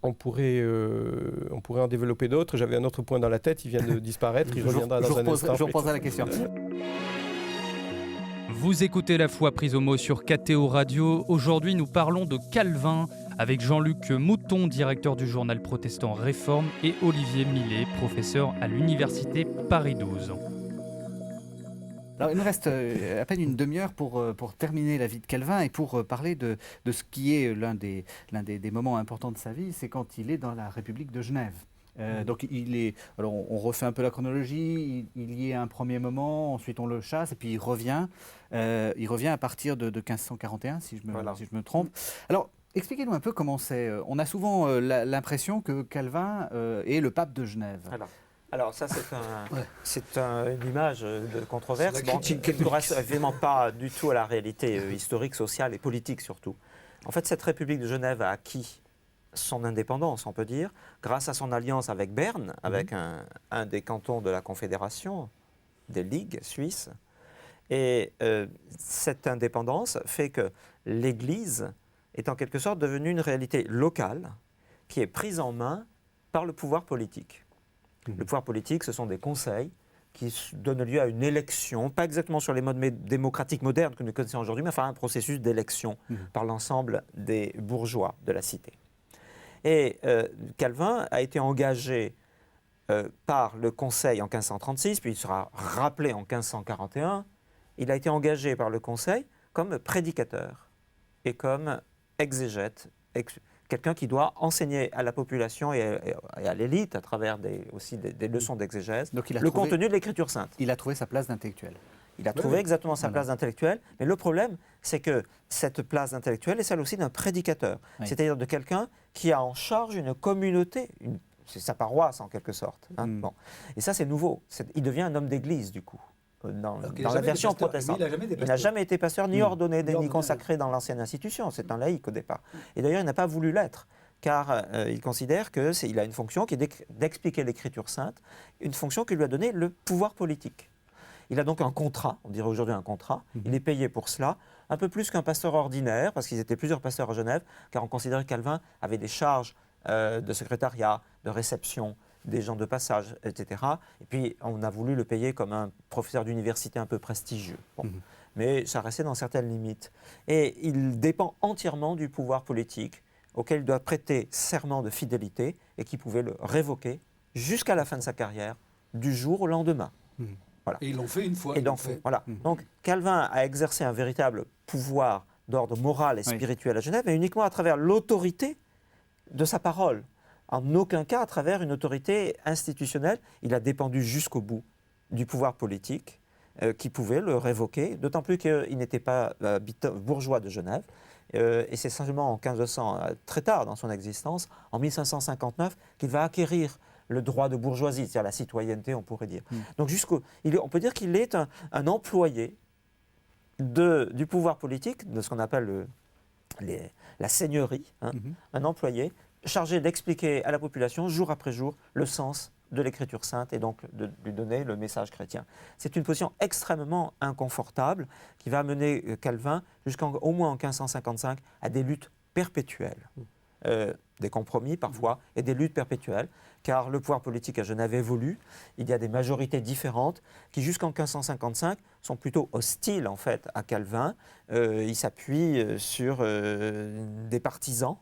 on pourrait en développer d'autres. J'avais un autre point dans la tête, il vient de disparaître, il reviendra dans un instant. Je reposerai la question. Vous écoutez La Foi prise au mot sur KTO Radio. Aujourd'hui, nous parlons de Calvin avec Jean-Luc Mouton, directeur du journal protestant Réforme, et Olivier Millet, professeur à l'université Paris 12. Alors, il nous reste à peine une demi-heure pour terminer la vie de Calvin et pour parler de ce qui est l'un des moments importants de sa vie, c'est quand il est dans la République de Genève. Donc alors on refait un peu la chronologie, il y est à un premier moment, ensuite on le chasse et puis il revient à partir de 1541 si je me trompe. Alors expliquez-nous un peu comment c'est. On a souvent l'impression que Calvin est le pape de Genève. Alors ça c'est une image de controverse qui ne correspond évidemment pas du tout à la réalité historique, sociale et politique surtout. En fait, cette République de Genève a acquis son indépendance, on peut dire, grâce à son alliance avec Berne, avec un des cantons de la Confédération, des ligues suisses. Et cette indépendance fait que l'Église est en quelque sorte devenue une réalité locale qui est prise en main par le pouvoir politique. Le pouvoir politique, ce sont des conseils qui donnent lieu à une élection, pas exactement sur les modes démocratiques modernes que nous connaissons aujourd'hui, mais enfin un processus d'élection par l'ensemble des bourgeois de la cité. Et Calvin a été engagé par le Conseil en 1536, puis il sera rappelé en 1541. Il a été engagé par le Conseil comme prédicateur et comme exégète, quelqu'un qui doit enseigner à la population et à l'élite à travers aussi des leçons d'exégèse contenu de l'Écriture sainte. Il a trouvé sa place d'intellectuel. Il a trouvé exactement sa place d'intellectuel, mais le problème, c'est que cette place d'intellectuel est celle aussi d'un prédicateur, c'est-à-dire de quelqu'un qui a en charge une communauté, c'est sa paroisse en quelque sorte. Bon. Et ça, c'est nouveau. Il devient un homme d'église, du coup, dans la version protestante. Il n'a jamais été pasteur, ni ordonné, ni consacré dans l'ancienne institution. C'est un laïc au départ. Et d'ailleurs, il n'a pas voulu l'être, car il considère qu'il a une fonction qui est d'expliquer l'Écriture sainte, une fonction que lui a donnée le pouvoir politique. Il a donc un contrat, on dirait aujourd'hui un contrat, il est payé pour cela, un peu plus qu'un pasteur ordinaire, parce qu'ils étaient plusieurs pasteurs à Genève, car on considérait que Calvin avait des charges de secrétariat, de réception, des gens de passage, etc. Et puis on a voulu le payer comme un professeur d'université un peu prestigieux. Bon. Mais ça restait dans certaines limites. Et il dépend entièrement du pouvoir politique, auquel il doit prêter serment de fidélité, et qui pouvait le révoquer jusqu'à la fin de sa carrière, du jour au lendemain. Voilà. Et ils l'ont fait une fois. Voilà. Donc Calvin a exercé un véritable pouvoir d'ordre moral et spirituel à Genève, mais uniquement à travers l'autorité de sa parole. En aucun cas à travers une autorité institutionnelle. Il a dépendu jusqu'au bout du pouvoir politique qui pouvait le révoquer, d'autant plus qu'il n'était pas bourgeois de Genève. Et c'est simplement en 1500, très tard dans son existence, en 1559, qu'il va acquérir le droit de bourgeoisie, c'est-à-dire la citoyenneté, on pourrait dire. Donc on peut dire qu'il est un employé du pouvoir politique, de ce qu'on appelle la seigneurie, un employé chargé d'expliquer à la population, jour après jour, le sens de l'écriture sainte et donc de lui donner le message chrétien. C'est une position extrêmement inconfortable qui va amener Calvin jusqu'au moins en 1555 à des luttes perpétuelles. Des compromis parfois et des luttes perpétuelles, car le pouvoir politique à Genève évolue, il y a des majorités différentes qui jusqu'en 1555 sont plutôt hostiles en fait à Calvin. Il s'appuie sur des partisans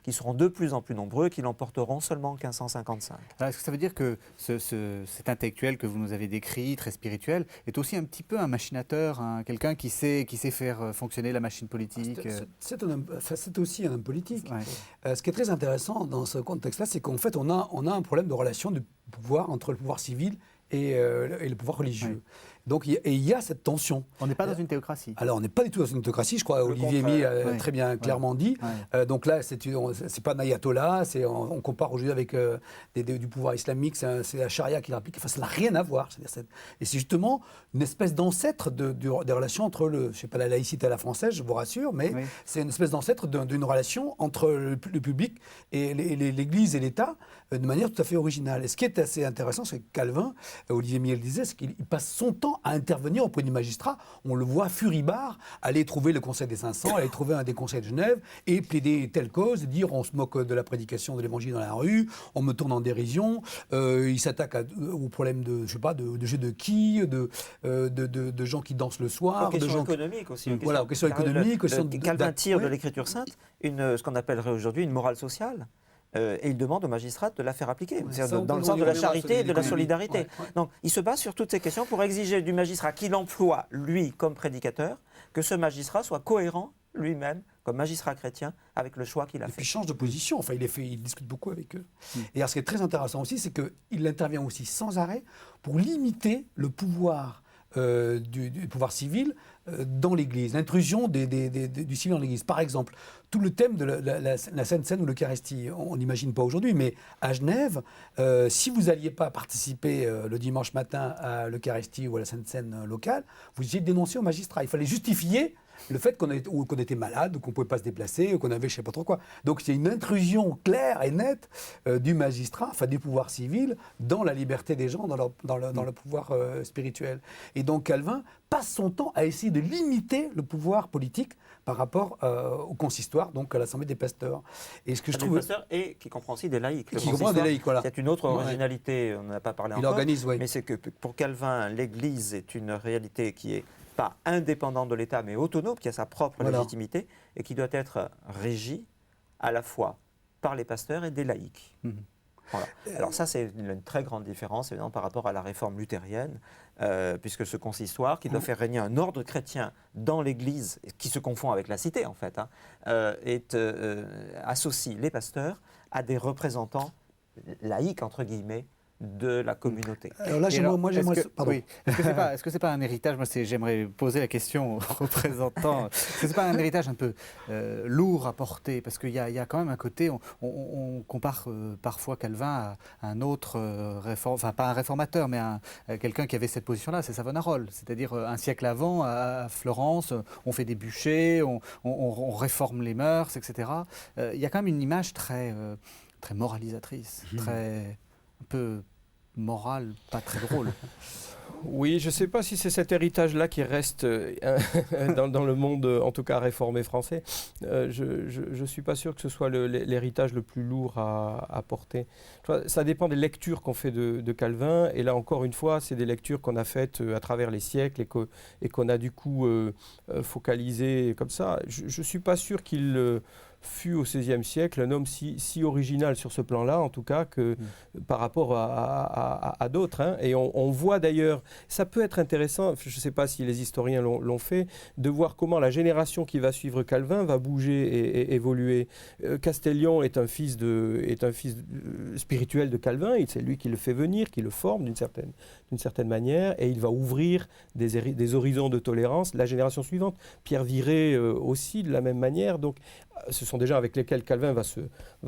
qui seront de plus en plus nombreux, qui l'emporteront seulement en 1555. Alors, est-ce que ça veut dire que cet intellectuel que vous nous avez décrit, très spirituel, est aussi un petit peu un machinateur, quelqu'un qui sait faire fonctionner la machine politique? C'est aussi un homme politique. Ouais. Ce qui est très intéressant dans ce contexte-là, c'est qu'en fait, on a un problème de relation de pouvoir entre le pouvoir civil et le pouvoir religieux. Oui. Donc, il y a cette tension. On n'est pas dans une théocratie. Alors, on n'est pas du tout dans une théocratie, je crois. Olivier Amy a très bien clairement dit. Ouais. Donc là, c'est pas un ayatollah, on compare aujourd'hui avec du pouvoir islamique, c'est la charia qui l'applique. Enfin, ça n'a rien à voir. Et c'est justement une espèce d'ancêtre des relations entre je sais pas la laïcité à la française, je vous rassure, mais c'est une espèce d'ancêtre d'une relation entre le public et l'Église et l'État de manière tout à fait originale. Et ce qui est assez intéressant, c'est que Calvin, Olivier Miel disait, c'est qu'il passe son temps à intervenir auprès du magistrat. On le voit furibard aller trouver le Conseil des 500, aller trouver un des conseils de Genève et plaider telle cause, dire on se moque de la prédication de l'évangile dans la rue, on me tourne en dérision, il s'attaque au problème de jeu de quilles, de gens qui dansent le soir, aux de gens économiques aussi. Voilà, aux questions économiques. Calvin tire de l'écriture sainte ce qu'on appellerait aujourd'hui une morale sociale. Et il demande aux magistrats de la faire appliquer, dans le sens de la charité et de la solidarité. Donc il se base sur toutes ces questions pour exiger du magistrat qu'il emploie, lui, comme prédicateur, que ce magistrat soit cohérent lui-même, comme magistrat chrétien, avec le choix qu'il a fait. Et puis il change de position, enfin il discute beaucoup avec eux. Et alors ce qui est très intéressant aussi, c'est qu'il intervient aussi sans arrêt pour limiter le pouvoir du pouvoir civil dans l'Église, l'intrusion du civil dans l'Église. Par exemple, tout le thème de la Sainte Seine ou l'Eucharistie, on n'imagine pas aujourd'hui, mais à Genève, si vous n'alliez pas participer le dimanche matin à l'Eucharistie ou à la Sainte Seine locale, vous étiez dénoncé au magistrat. Il fallait justifier le fait qu'on était malade, ou qu'on ne pouvait pas se déplacer, ou qu'on avait je ne sais pas trop quoi. Donc c'est une intrusion claire et nette du magistrat, enfin du pouvoir civil, dans la liberté des gens, dans le pouvoir spirituel. Et donc Calvin passe son temps à essayer de limiter le pouvoir politique par rapport au consistoire, donc à l'Assemblée des pasteurs. Et ce que je trouve... Des pasteurs et qui comprend aussi des laïcs. Qui comprend des laïcs, voilà. C'est une autre originalité, on n'en a pas parlé encore. Organise, mais c'est que pour Calvin, l'Église est une réalité qui est pas indépendante de l'État, mais autonome, qui a sa propre légitimité et qui doit être régie à la fois par les pasteurs et des laïcs. Voilà. Alors ça, c'est une très grande différence, évidemment, par rapport à la réforme luthérienne, puisque ce consistoire, qui doit faire régner un ordre chrétien dans l'Église, qui se confond avec la cité, en fait, associe les pasteurs à des représentants laïcs, entre guillemets, de la communauté. Alors là, est-ce que c'est pas un héritage? Moi, j'aimerais poser la question aux représentants. Est-ce que c'est pas un héritage un peu lourd à porter? Parce qu'il y a quand même un côté, on compare parfois Calvin à un autre enfin pas un réformateur, mais quelqu'un qui avait cette position-là, c'est Savonarola. C'est-à-dire un siècle avant, à Florence, on fait des bûchers, on réforme les mœurs, etc. Il y a quand même une image très moralisatrice, un peu morale, pas très drôle. Oui, je ne sais pas si c'est cet héritage-là qui reste dans le monde, en tout cas réformé français. Je ne suis pas sûr que ce soit l'héritage le plus lourd à porter. Ça dépend des lectures qu'on fait de Calvin. Et là, encore une fois, c'est des lectures qu'on a faites à travers les siècles et qu'on a du coup focalisées comme ça. Je ne suis pas sûr qu'il... fut au XVIe siècle un homme si original sur ce plan-là, en tout cas, que par rapport à d'autres. Et on voit d'ailleurs, ça peut être intéressant, je ne sais pas si les historiens l'ont fait, de voir comment la génération qui va suivre Calvin va bouger et évoluer. Castellion est un fils spirituel de Calvin, c'est lui qui le fait venir, qui le forme d'une certaine manière, et il va ouvrir des horizons de tolérance. La génération suivante, Pierre Viret aussi, de la même manière. Donc, ce sont des gens avec lesquels Calvin va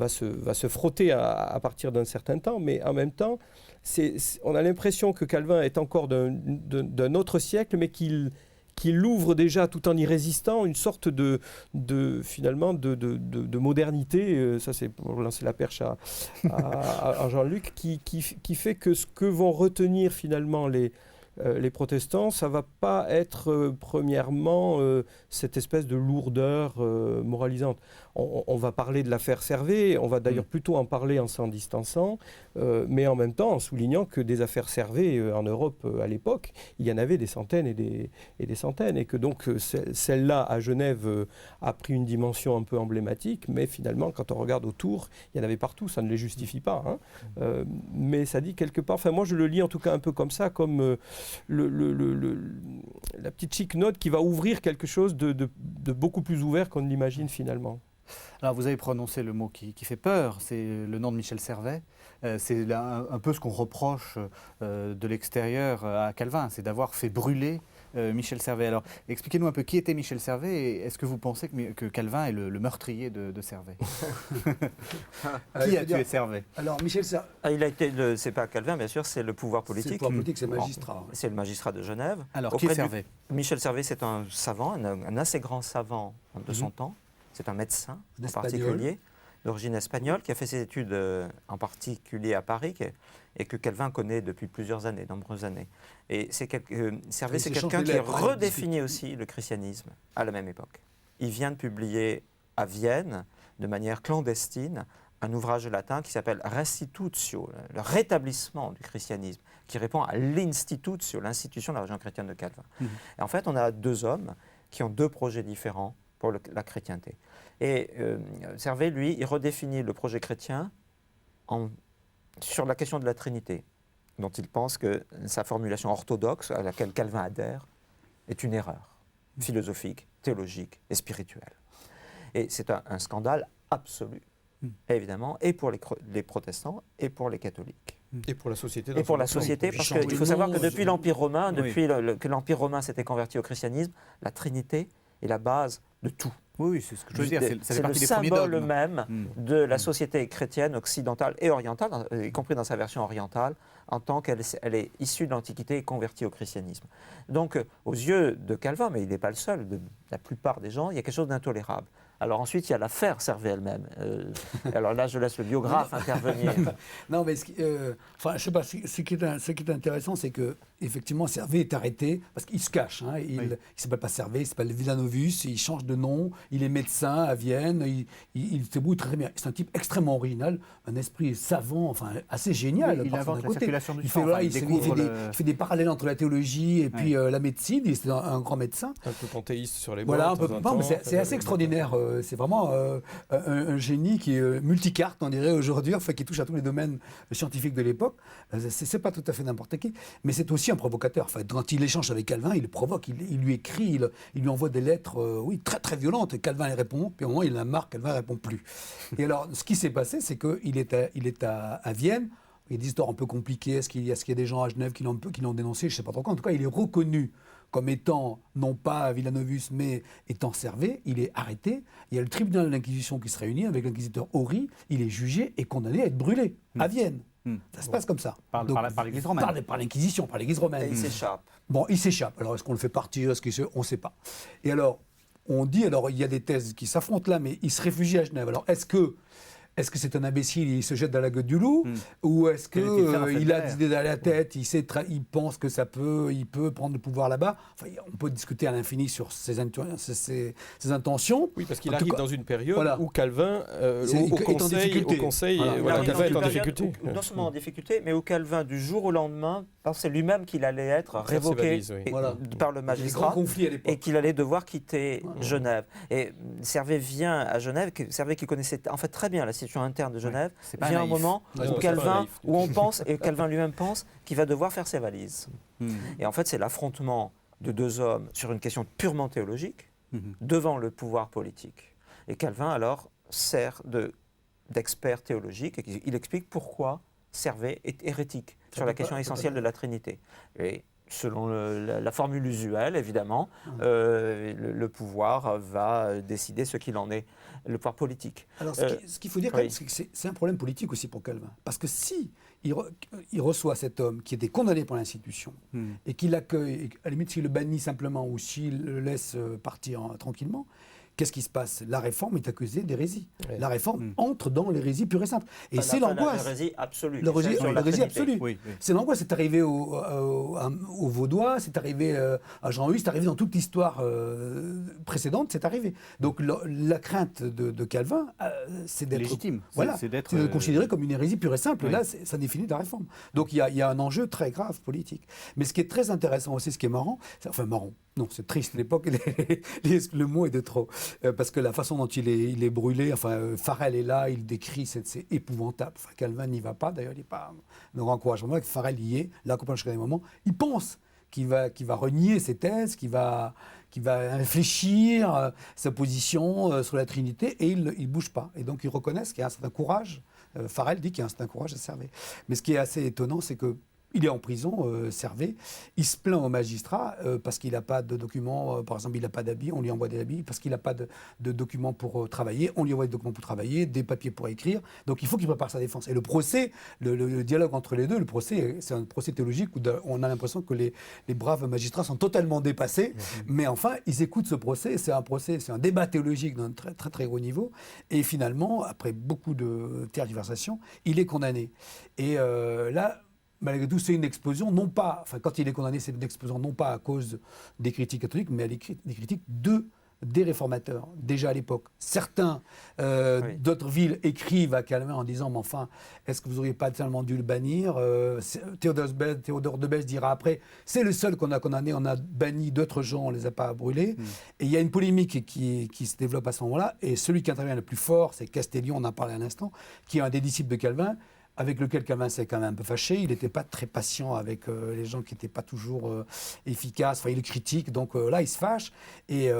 se frotter à partir d'un certain temps, mais en même temps, on a l'impression que Calvin est encore d'un autre siècle, mais qu'il qu'il ouvre déjà, tout en y résistant, une sorte finalement de modernité. Ça, c'est pour lancer la perche à Jean-Luc, qui fait que ce que vont retenir finalement les protestants, ça ne va pas être premièrement cette espèce de lourdeur moralisante. On va parler de l'affaire Servet, on va d'ailleurs plutôt en parler en s'en distançant, mais en même temps en soulignant que des affaires Servet en Europe à l'époque, il y en avait des centaines et des centaines, et que donc celle-là à Genève a pris une dimension un peu emblématique, mais finalement quand on regarde autour, il y en avait partout, ça ne les justifie pas, hein. Mais ça dit quelque part, enfin moi je le lis en tout cas un peu comme ça, comme la petite chic note qui va ouvrir quelque chose de beaucoup plus ouvert qu'on ne l'imagine finalement. Alors vous avez prononcé le mot qui fait peur, c'est le nom de Michel Servet. C'est un peu ce qu'on reproche de l'extérieur à Calvin, c'est d'avoir fait brûler Michel Servet. Alors expliquez-nous un peu qui était Michel Servet et est-ce que vous pensez que Calvin est le meurtrier de Servet? Qui a tué Servet? Alors Michel Servet... Il a été, c'est pas Calvin bien sûr, c'est le pouvoir politique. C'est le pouvoir politique, c'est le magistrat. C'est le magistrat de Genève. Alors qui est Servet? Michel Servet, c'est un savant, un assez grand savant de son temps. C'est un médecin en particulier, d'origine espagnole, qui a fait ses études en particulier à Paris et que Calvin connaît depuis plusieurs années, nombreuses années. Et Servet, c'est quelqu'un qui redéfinit aussi le christianisme à la même époque. Il vient de publier à Vienne, de manière clandestine, un ouvrage latin qui s'appelle Restitutio, le rétablissement du christianisme, qui répond à l'Institutio, l'institution de la religion chrétienne de Calvin. Et en fait, on a deux hommes qui ont deux projets différents pour la chrétienté. Et Servet, lui, il redéfinit le projet chrétien sur la question de la Trinité, dont il pense que sa formulation orthodoxe, à laquelle Calvin adhère, est une erreur philosophique, théologique et spirituelle. Et c'est un scandale absolu, évidemment, et pour les protestants et pour les catholiques. Et pour la société. Et pour la société, parce qu'il faut savoir que depuis l'Empire romain, depuis que l'Empire romain s'était converti au christianisme, la Trinité est la base de tout. Oui, c'est ce que je veux dire. C'est le symbole même de la société chrétienne occidentale et orientale, y compris dans sa version orientale, en tant qu'elle est issue de l'Antiquité et convertie au christianisme. Donc, aux yeux de Calvin, mais il n'est pas le seul, de la plupart des gens, il y a quelque chose d'intolérable. Alors ensuite, il y a l'affaire Servet elle-même. Alors là, je laisse le biographe intervenir. Non, mais enfin, je sais pas. Ce qui est intéressant, c'est que effectivement, Servet est arrêté parce qu'il se cache. Hein, il s'appelle pas Servet, il s'appelle Villanovus. Il change de nom. Il est médecin à Vienne. Il se débrouille très bien. C'est un type extrêmement original, un esprit savant, enfin assez génial. Oui, il invente la circulation du sang. Il fait des parallèles entre la théologie et puis la médecine. C'est un grand médecin. Un peu panthéiste sur les bords. Voilà, un peu. Mais c'est assez extraordinaire. C'est vraiment un génie qui est multicarte, on dirait aujourd'hui, enfin, qui touche à tous les domaines scientifiques de l'époque. C'est pas tout à fait n'importe qui, mais c'est aussi un provocateur. Enfin, quand il échange avec Calvin, il le provoque, il lui écrit, il lui envoie des lettres, très très violentes. Et Calvin les répond, puis au moment il la marque, Calvin ne répond plus. Et alors, ce qui s'est passé, c'est qu'il est à Vienne. Il y a des histoires un peu compliquées. Est-ce qu'il y a des gens à Genève qui l'ont dénoncé? Je ne sais pas trop quoi. En tout cas, il est reconnu comme étant, non pas Villanovus, mais étant Servet. Il est arrêté. Il y a le tribunal de l'Inquisition qui se réunit avec l'inquisiteur Horry. Il est jugé et condamné à être brûlé à Vienne. Ça se passe comme ça. Par l'Église romaine. Par l'Inquisition, par l'Église romaine. Et il s'échappe. Bon, il s'échappe. Alors, est-ce qu'on le fait partir? On ne sait pas. Et alors, on dit, il y a des thèses qui s'affrontent là, mais il se réfugie à Genève. Alors, est-ce que c'est un imbécile, il se jette dans la gueule du loup? Ou est-ce qu'il a des idées dans la tête, il pense que il peut prendre le pouvoir là-bas? Enfin, on peut discuter à l'infini sur ses intentions. Oui, parce qu'il arrive dans une période où Calvin, au conseil, Calvin est en difficulté. Non seulement en difficulté, mais où Calvin, du jour au lendemain, pensait lui-même qu'il allait être révoqué par le magistrat et qu'il allait devoir quitter Genève. Et Servet vient à Genève, Servet qui connaissait en fait très bien la situation interne de Genève, vient un moment où on pense, et Calvin lui-même pense, qu'il va devoir faire ses valises. Et en fait, c'est l'affrontement de deux hommes sur une question purement théologique devant le pouvoir politique. Et Calvin, alors, sert d'expert théologique et il explique pourquoi Servet est hérétique sur la question essentielle de la Trinité. Et selon la formule usuelle, évidemment, le pouvoir va décider ce qu'il en est, le pouvoir politique. Alors, ce qu'il faut dire, quand même, c'est que c'est un problème politique aussi pour Calvin. Parce que si il reçoit cet homme qui était condamné par l'institution et qu'il accueille, et à la limite s'il le bannit simplement ou s'il le laisse partir tranquillement, qu'est-ce qui se passe? La réforme est accusée d'hérésie. Ouais. La réforme entre dans l'hérésie pure et simple. Et c'est l'angoisse. L'hérésie absolue. L'hérésie absolue. Oui. C'est l'angoisse. C'est arrivé aux Vaudois, c'est arrivé à Jean-Hus, c'est arrivé dans toute l'histoire précédente, c'est arrivé. Donc la crainte de Calvin, c'est d'être légitime. Voilà, c'est d'être considéré comme une hérésie pure et simple. Oui. Et là, ça définit la réforme. Donc il y a un enjeu très grave politique. Mais ce qui est très intéressant aussi, ce qui est marrant, non, c'est triste. L'époque, le mot est de trop. Parce que la façon dont il est brûlé, Farel est là, il décrit, c'est épouvantable. Calvin n'y va pas, d'ailleurs, il n'est pas un grand encouragement. Farel y est, l'accompagne jusqu'à des moments. Il pense qu'il va renier ses thèses, qu'il va infléchir sa position sur la Trinité, et il ne bouge pas. Et donc, ils reconnaissent qu'il y a un certain courage. Farel dit qu'il y a un certain courage à Servet. Mais ce qui est assez étonnant, c'est que il est en prison, Servet. Il se plaint au magistrat parce qu'il n'a pas de documents. Par exemple, il n'a pas d'habits, on lui envoie des habits. Parce qu'il n'a pas de documents pour travailler, on lui envoie des documents pour travailler, des papiers pour écrire. Donc il faut qu'il prépare sa défense. Et le procès, le dialogue entre les deux, le procès, c'est un procès théologique où on a l'impression que les braves magistrats sont totalement dépassés. Mais enfin, ils écoutent ce procès. C'est un débat théologique d'un très, très, très haut niveau. Et finalement, après beaucoup de tergiversations, il est condamné. Et là, malgré tout, c'est une explosion, non pas, quand il est condamné, c'est une explosion non pas à cause des critiques catholiques, mais des critiques des réformateurs, déjà à l'époque. Certains d'autres villes écrivent à Calvin en disant, mais enfin, est-ce que vous n'auriez pas tellement dû le bannir? Théodore de Bèze dira après, c'est le seul qu'on a condamné, on a banni d'autres gens, on ne les a pas brûlés. Et il y a une polémique qui se développe à ce moment-là, et celui qui intervient le plus fort, c'est Castellion, on en parlait à l'instant, qui est un des disciples de Calvin, avec lequel Calvin s'est quand même un peu fâché. Il n'était pas très patient avec les gens qui n'étaient pas toujours efficaces. Il est critique, donc là, il se fâche. Et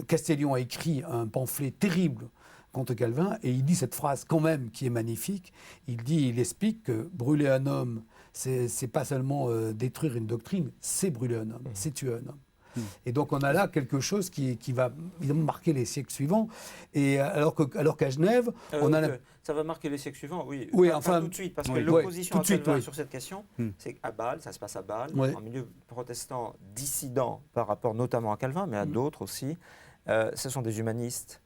Castellion a écrit un pamphlet terrible contre Calvin, et il dit cette phrase quand même qui est magnifique. Il explique que brûler un homme, c'est pas seulement détruire une doctrine, c'est brûler un homme, c'est tuer un homme. Et donc on a là quelque chose qui va évidemment marquer les siècles suivants. Et alors qu'à Genève, on a ça va marquer les siècles suivants, oui. Oui, pas tout de suite, parce que l'opposition à Calvin sur cette question, c'est qu'à Bâle, ça se passe à Bâle, en milieu protestant dissident par rapport notamment à Calvin, mais à d'autres aussi. Ce sont des humanistes.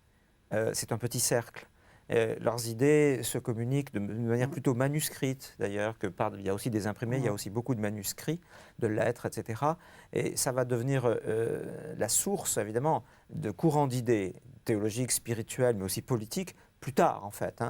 C'est un petit cercle. Leurs idées se communiquent de manière plutôt manuscrite, d'ailleurs, il y a aussi des imprimés, il y a aussi beaucoup de manuscrits, de lettres, etc. Et ça va devenir la source, évidemment, de courants d'idées théologiques, spirituelles, mais aussi politiques, plus tard, en fait.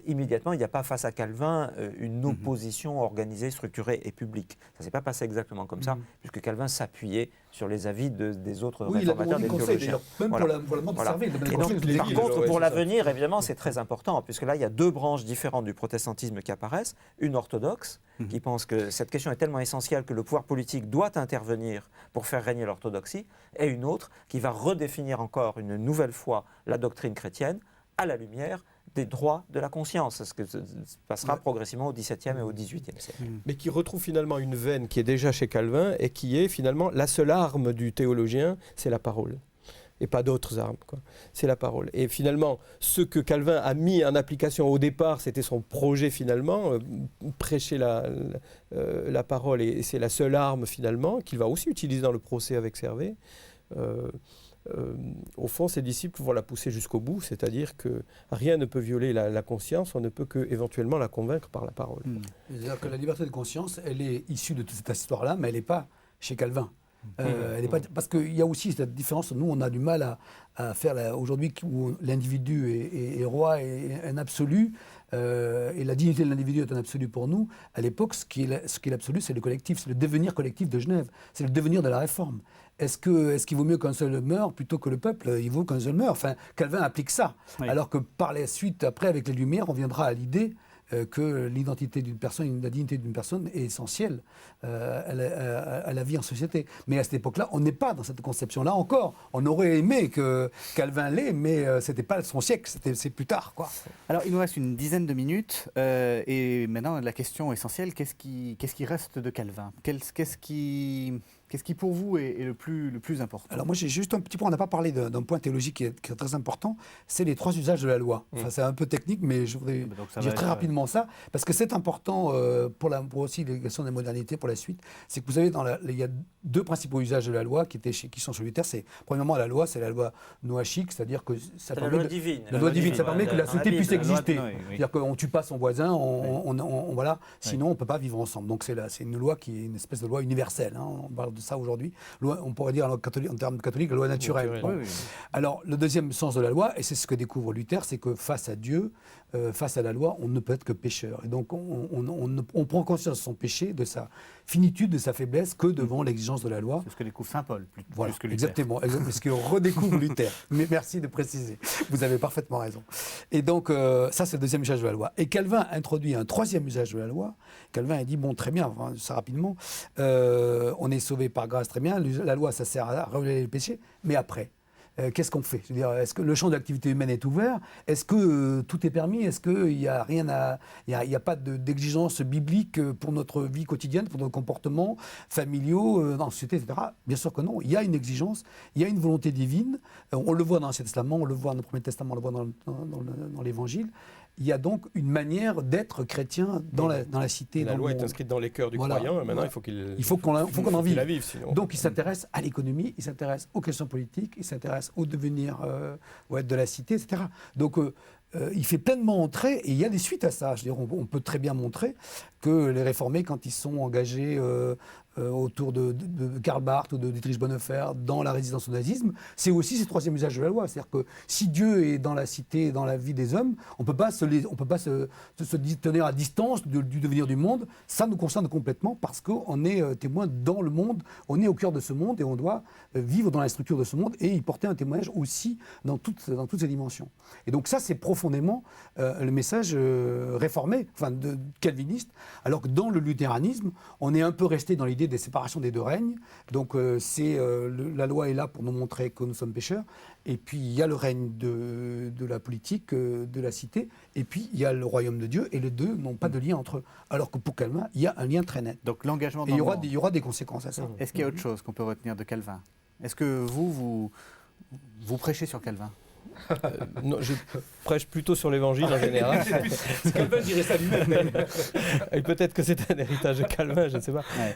Immédiatement, il n'y a pas face à Calvin une opposition organisée, structurée et publique. Ça ne s'est pas passé exactement comme ça, puisque Calvin s'appuyait sur les avis des autres réformateurs, des théologiens. Même pour la mode de Servet. Et donc, par contre, pour l'avenir, évidemment, c'est très important, puisque là, il y a deux branches différentes du protestantisme qui apparaissent. Une orthodoxe, qui pense que cette question est tellement essentielle que le pouvoir politique doit intervenir pour faire régner l'orthodoxie, et une autre qui va redéfinir encore une nouvelle fois la doctrine chrétienne à la lumière des droits de la conscience, ce que se passera progressivement au XVIIe et au XVIIIe siècle. Mais qui retrouve finalement une veine qui est déjà chez Calvin et qui est finalement la seule arme du théologien, c'est la parole. Et pas d'autres armes, quoi. C'est la parole. Et finalement, ce que Calvin a mis en application au départ, c'était son projet finalement, prêcher la parole, et c'est la seule arme finalement, qu'il va aussi utiliser dans le procès avec Servet. Au fond, ses disciples vont la pousser jusqu'au bout, c'est-à-dire que rien ne peut violer la conscience, on ne peut que éventuellement la convaincre par la parole. C'est-à-dire que la liberté de conscience, elle est issue de toute cette histoire-là, mais elle n'est pas chez Calvin. Elle est pas, parce qu'il y a aussi cette différence, nous on a du mal à faire aujourd'hui où l'individu est roi et un absolu, et la dignité de l'individu est un absolu pour nous. À l'époque, ce qui est l'absolu, c'est le collectif, c'est le devenir collectif de Genève, c'est le devenir de la réforme. Est-ce qu'il vaut mieux qu'un seul meure plutôt que le peuple? Il vaut qu'un seul meure. Enfin, Calvin applique ça. Oui. Alors que par la suite, après, avec les Lumières, on viendra à l'idée que l'identité d'une personne, la dignité d'une personne est essentielle à la vie en société. Mais à cette époque-là, on n'est pas dans cette conception-là encore. On aurait aimé que Calvin l'ait, mais c'était pas son siècle, c'est plus tard, quoi. Alors, il nous reste une dizaine de minutes, et maintenant, la question essentielle, qu'est-ce qui reste de Calvin? Qu'est-ce qui pour vous est le plus important? Alors moi j'ai juste un petit point, on n'a pas parlé d'un point théologique qui est très important, c'est les 3 usages de la loi. Enfin, c'est un peu technique, mais je voudrais dire très rapidement ça, parce que c'est important pour aussi les questions de la modernité, pour la suite. C'est que vous savez, il y a 2 principaux usages de la loi qui sont sur Luther. C'est premièrement la loi, c'est la loi noachique, c'est-à-dire que ça permet la loi divine. La loi divine, ça permet que la société puisse exister. Noé, oui. C'est-à-dire qu'on ne tue pas son voisin, voilà, sinon on ne peut pas vivre ensemble. Donc c'est une loi qui est une espèce de loi universelle. Hein. On parle de ça aujourd'hui. On pourrait dire en termes catholiques, la loi naturelle. Bon. Oui, oui. Alors le deuxième sens de la loi, et c'est ce que découvre Luther, c'est que face à Dieu, face à la loi, on ne peut être que pécheur. Et donc on prend conscience de son péché, de sa finitude, de sa faiblesse, que devant l'exigence de la loi. C'est ce que découvre Saint Paul, Voilà, plus que Luther. exactement, ce que redécouvre Luther. Mais merci de préciser, vous avez parfaitement raison. Et donc, ça, c'est le deuxième usage de la loi. Et Calvin introduit un troisième usage de la loi. Calvin a dit, bon, très bien, ça rapidement, on est sauvé par grâce, très bien, la loi, ça sert à révéler le péché, mais après qu'est-ce qu'on fait? Je veux dire, est-ce que le champ de l'activité humaine est ouvert? Est-ce que tout est permis? Est-ce qu'il n'y a rien il y a pas d'exigence biblique pour notre vie quotidienne, pour nos comportements familiaux, dans la société, etc. Bien sûr que non. Il y a une exigence, il y a une volonté divine. On le voit dans l'Ancien Testament, on le voit dans le Premier Testament, on le voit dans l'Évangile. Il y a donc une manière d'être chrétien dans la cité. La loi est inscrite dans les cœurs du croyant, et maintenant il faut qu'on en vive. Sinon. Donc il s'intéresse à l'économie, il s'intéresse aux questions politiques, il s'intéresse au devenir de la cité, etc. Donc il fait pleinement entrer, et il y a des suites à ça. Je veux dire, on peut très bien montrer que les réformés, quand ils sont engagés autour de Karl Barth ou de Dietrich Bonhoeffer dans la résistance au nazisme, c'est aussi ce troisième usage de la loi. C'est-à-dire que si Dieu est dans la cité, dans la vie des hommes, on ne peut pas se tenir à distance du devenir du monde. Ça nous concerne complètement parce qu'on est témoin dans le monde, on est au cœur de ce monde et on doit vivre dans la structure de ce monde et y porter un témoignage aussi dans toutes ces dimensions. Et donc ça, c'est profondément le message réformé, enfin calviniste, alors que dans le luthéranisme, on est un peu resté dans l'idée des séparations des 2 règnes. Donc la loi est là pour nous montrer que nous sommes pécheurs. Et puis il y a le règne de la politique, de la cité. Et puis il y a le royaume de Dieu. Et les 2 n'ont pas de lien entre eux. Alors que pour Calvin, il y a un lien très net. Donc l'engagement dans et le monde. il y aura des conséquences à ça. Est-ce qu'il y a autre chose qu'on peut retenir de Calvin? Est-ce que vous prêchez sur Calvin? Non, je prêche plutôt sur l'Évangile en général. Calvin dirait ça lui-même. Et peut-être que c'est un héritage de Calvin, je ne sais pas. Ouais.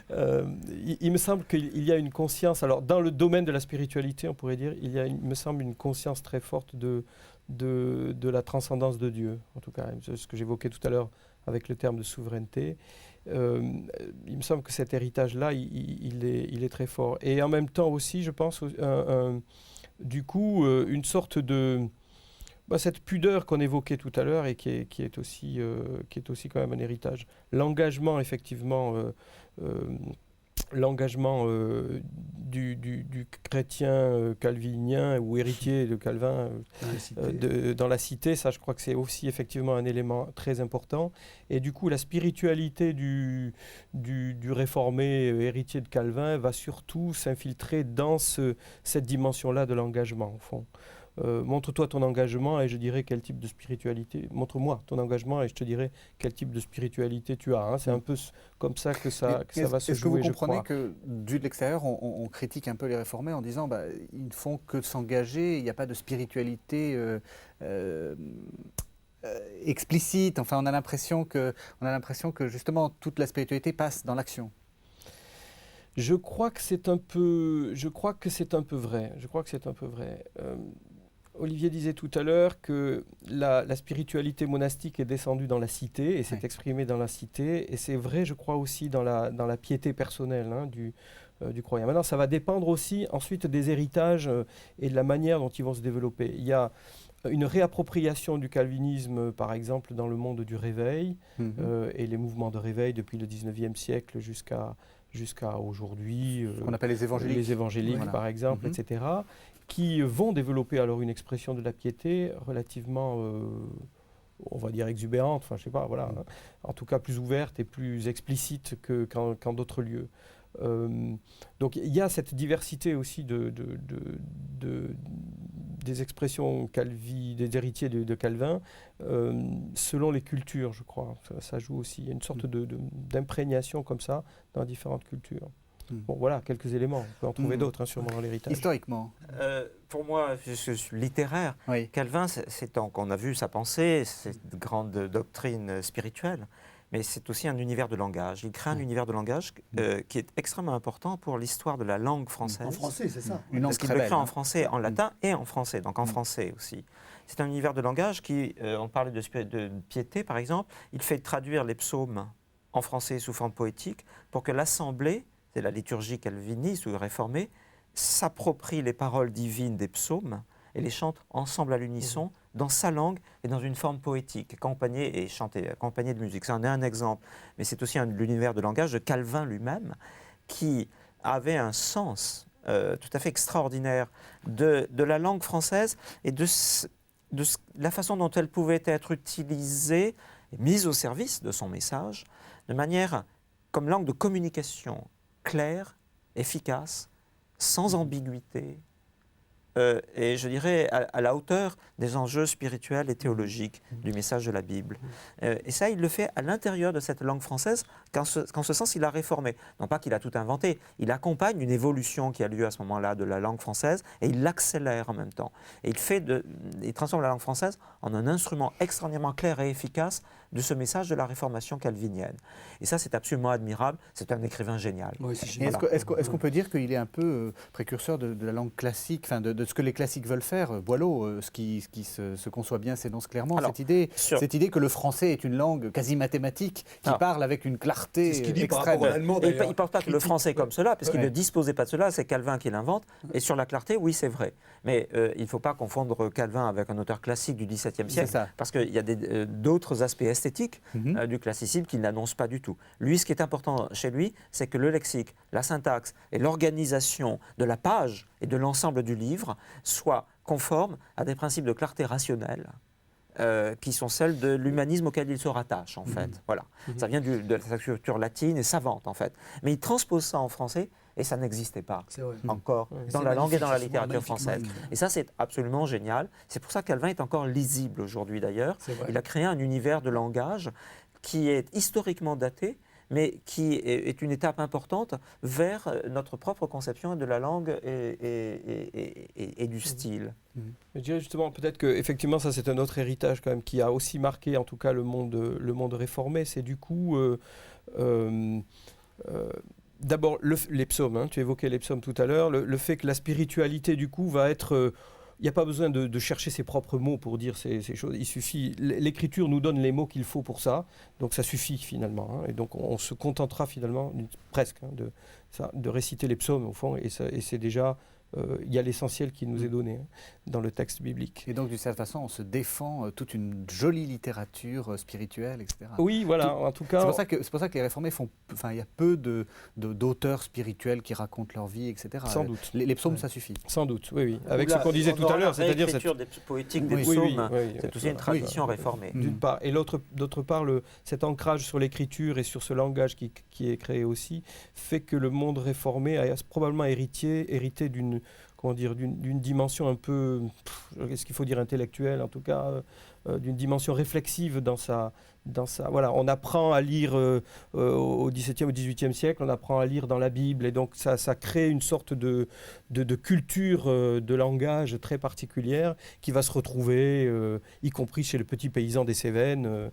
Il me semble qu'il y a une conscience, alors dans le domaine de la spiritualité, on pourrait dire, il me semble une conscience très forte de la transcendance de Dieu, en tout cas, ce que j'évoquais tout à l'heure avec le terme de souveraineté. Il me semble que cet héritage-là, il est très fort. Et en même temps aussi, je pense, du coup, une sorte de... cette pudeur qu'on évoquait tout à l'heure et qui est aussi quand même un héritage. L'engagement, effectivement, du chrétien calvinien ou héritier de Calvin dans la cité, ça je crois que c'est aussi effectivement un élément très important. Et du coup, la spiritualité du réformé héritier de Calvin va surtout s'infiltrer dans cette dimension-là de l'engagement, au fond. Montre-toi ton engagement et je dirai quel type de spiritualité. Montre-moi ton engagement et je te dirai quel type de spiritualité tu as. Hein. C'est un peu comme ça que ça va se jouer, je crois. Est-ce que vous comprenez que, vu de l'extérieur, on critique un peu les réformés en disant ils ne font que s'engager, il n'y a pas de spiritualité explicite. Enfin, on a l'impression que justement toute la spiritualité passe dans l'action. Je crois que c'est un peu vrai. Olivier disait tout à l'heure que la spiritualité monastique est descendue dans la cité et s'est exprimée dans la cité. Et c'est vrai, je crois, aussi dans la piété personnelle du croyant. Maintenant, ça va dépendre aussi ensuite des héritages et de la manière dont ils vont se développer. Il y a une réappropriation du calvinisme, par exemple, dans le monde du réveil et les mouvements de réveil depuis le 19e siècle jusqu'à aujourd'hui. Ce qu'on appelle les évangéliques. Les évangéliques, voilà. Par exemple, etc., qui vont développer alors une expression de la piété relativement, on va dire, exubérante, enfin, je sais pas, voilà, hein, en tout cas plus ouverte et plus explicite qu'en d'autres lieux. Donc il y a cette diversité aussi des expressions des héritiers de Calvin selon les cultures, je crois. Ça joue aussi. Il y a une sorte d'imprégnation comme ça dans différentes cultures. Bon, voilà, quelques éléments. On peut en trouver d'autres, hein, sûrement dans l'héritage. Historiquement. Pour moi, littéraire, Oui. Calvin, on a vu sa pensée, cette grande doctrine spirituelle, mais c'est aussi un univers de langage. Il crée un univers de langage qui est extrêmement important pour l'histoire de la langue française. En français, c'est ça. Une langue Parce qu'il très le belle. crée en français, en latin et en français, donc en français aussi. C'est un univers de langage qui, on parlait de piété par exemple, il fait traduire les psaumes en français sous forme poétique pour que l'assemblée, c'est la liturgie calviniste ou réformée, s'approprie les paroles divines des psaumes et les chante ensemble à l'unisson dans sa langue et dans une forme poétique, accompagnée et chantée, accompagnée de musique. Ça en est un exemple, mais c'est aussi l'univers de langage de Calvin lui-même qui avait un sens tout à fait extraordinaire de la langue française et de la façon dont elle pouvait être utilisée et mise au service de son message, de manière comme langue de communication claire, efficace, sans ambiguïté, et je dirais à la hauteur des enjeux spirituels et théologiques du message de la Bible. Et ça, il le fait à l'intérieur de cette langue française, qu'en ce sens, il a réformé. Non pas qu'il a tout inventé, il accompagne une évolution qui a lieu à ce moment-là de la langue française, et il l'accélère en même temps. Et il transforme la langue française en un instrument extraordinairement clair et efficace de ce message de la réformation calvinienne. Et ça, c'est absolument admirable, c'est un écrivain génial. Oui, c'est Et génial. est-ce qu'on peut dire qu'il est un peu précurseur de la langue classique, enfin de ce que les classiques veulent faire? Boileau, ce qui se conçoit bien, s'énonce clairement Alors, cette idée que le français est une langue quasi mathématique qui parle avec une clarté C'est ce qu'il dit par extrême. rapport à l'allemand, Et il d'ailleurs. ne parle pas que le français comme cela, parce qu'il Ouais. ne disposait pas de cela, c'est Calvin qui l'invente. Et sur la clarté, oui, c'est vrai. Mais il ne faut pas confondre Calvin avec un auteur classique du XVIIe C'est siècle, ça. parce qu'il y a d'autres aspects esthétiques du classicisme qu'il n'annonce pas du tout. Lui, ce qui est important chez lui, c'est que le lexique, la syntaxe et l'organisation de la page et de l'ensemble du livre soient conformes à des principes de clarté rationnelle. Qui sont celles de l'humanisme auquel il se rattache, en fait. Voilà. Ça vient de sa culture latine et savante, en fait. Mais il transpose ça en français, et ça n'existait pas C'est vrai. encore dans C'est la langue et dans la magnifique, littérature magnifiquement française. écrit. Et ça, c'est absolument génial. C'est pour ça que Calvin est encore lisible aujourd'hui, d'ailleurs. C'est vrai. Il a créé un univers de langage qui est historiquement daté, mais qui est une étape importante vers notre propre conception de la langue et du style. Je dirais justement peut-être que effectivement ça c'est un autre héritage quand même qui a aussi marqué en tout cas le monde réformé. C'est du coup d'abord les psaumes. Hein, tu évoquais les psaumes tout à l'heure. Le fait que la spiritualité du coup va être il n'y a pas besoin de chercher ses propres mots pour dire ces choses. Il suffit. L'écriture nous donne les mots qu'il faut pour ça. Donc ça suffit finalement. Hein, et donc on se contentera finalement presque de réciter les psaumes au fond. Et c'est déjà il y a l'essentiel qui nous est donné dans le texte biblique. Et donc, d'une certaine façon, on se défend toute une jolie littérature spirituelle, etc. Oui, voilà, en tout cas... C'est pour ça que les réformés il y a peu d'auteurs spirituels qui racontent leur vie, etc. Sans doute. Les psaumes, ça suffit. Sans doute, oui. Avec ce qu'on disait tout à l'heure, c'est-à-dire... L'écriture poétique des Oui, psaumes, oui, c'est aussi une tradition réformée. D'une part. Et d'autre part, cet ancrage sur l'écriture et sur ce langage qui est créé aussi, fait que le monde réformé a probablement hérité d'une dimension un peu, est-ce qu'il faut dire intellectuelle, en tout cas, d'une dimension réflexive dans sa... Voilà, on apprend à lire au XVIIe ou XVIIIe siècle, on apprend à lire dans la Bible, et donc ça crée une sorte de culture de langage très particulière qui va se retrouver, y compris chez le petit paysan des Cévennes,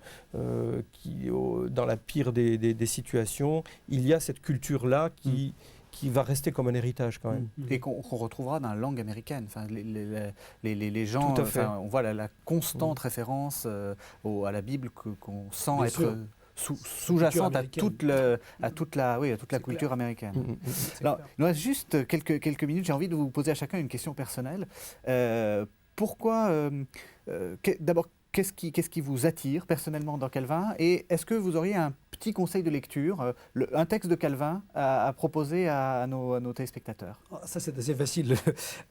qui, dans la pire des situations, il y a cette culture-là qui va rester comme un héritage quand même. Et qu'on retrouvera dans la langue américaine. Enfin, les gens, Tout à fait. on voit la constante référence à la Bible qu'on sent Bien être sûr. sous-jacente à américaine. toute la culture américaine. C'est Alors, clair. il nous reste juste quelques minutes. J'ai envie de vous poser à chacun une question personnelle. D'abord, qu'est-ce qui vous attire personnellement dans Calvin? Et est-ce que vous auriez un petit conseil de lecture, un texte de Calvin à proposer à nos téléspectateurs? Ça, c'est assez facile.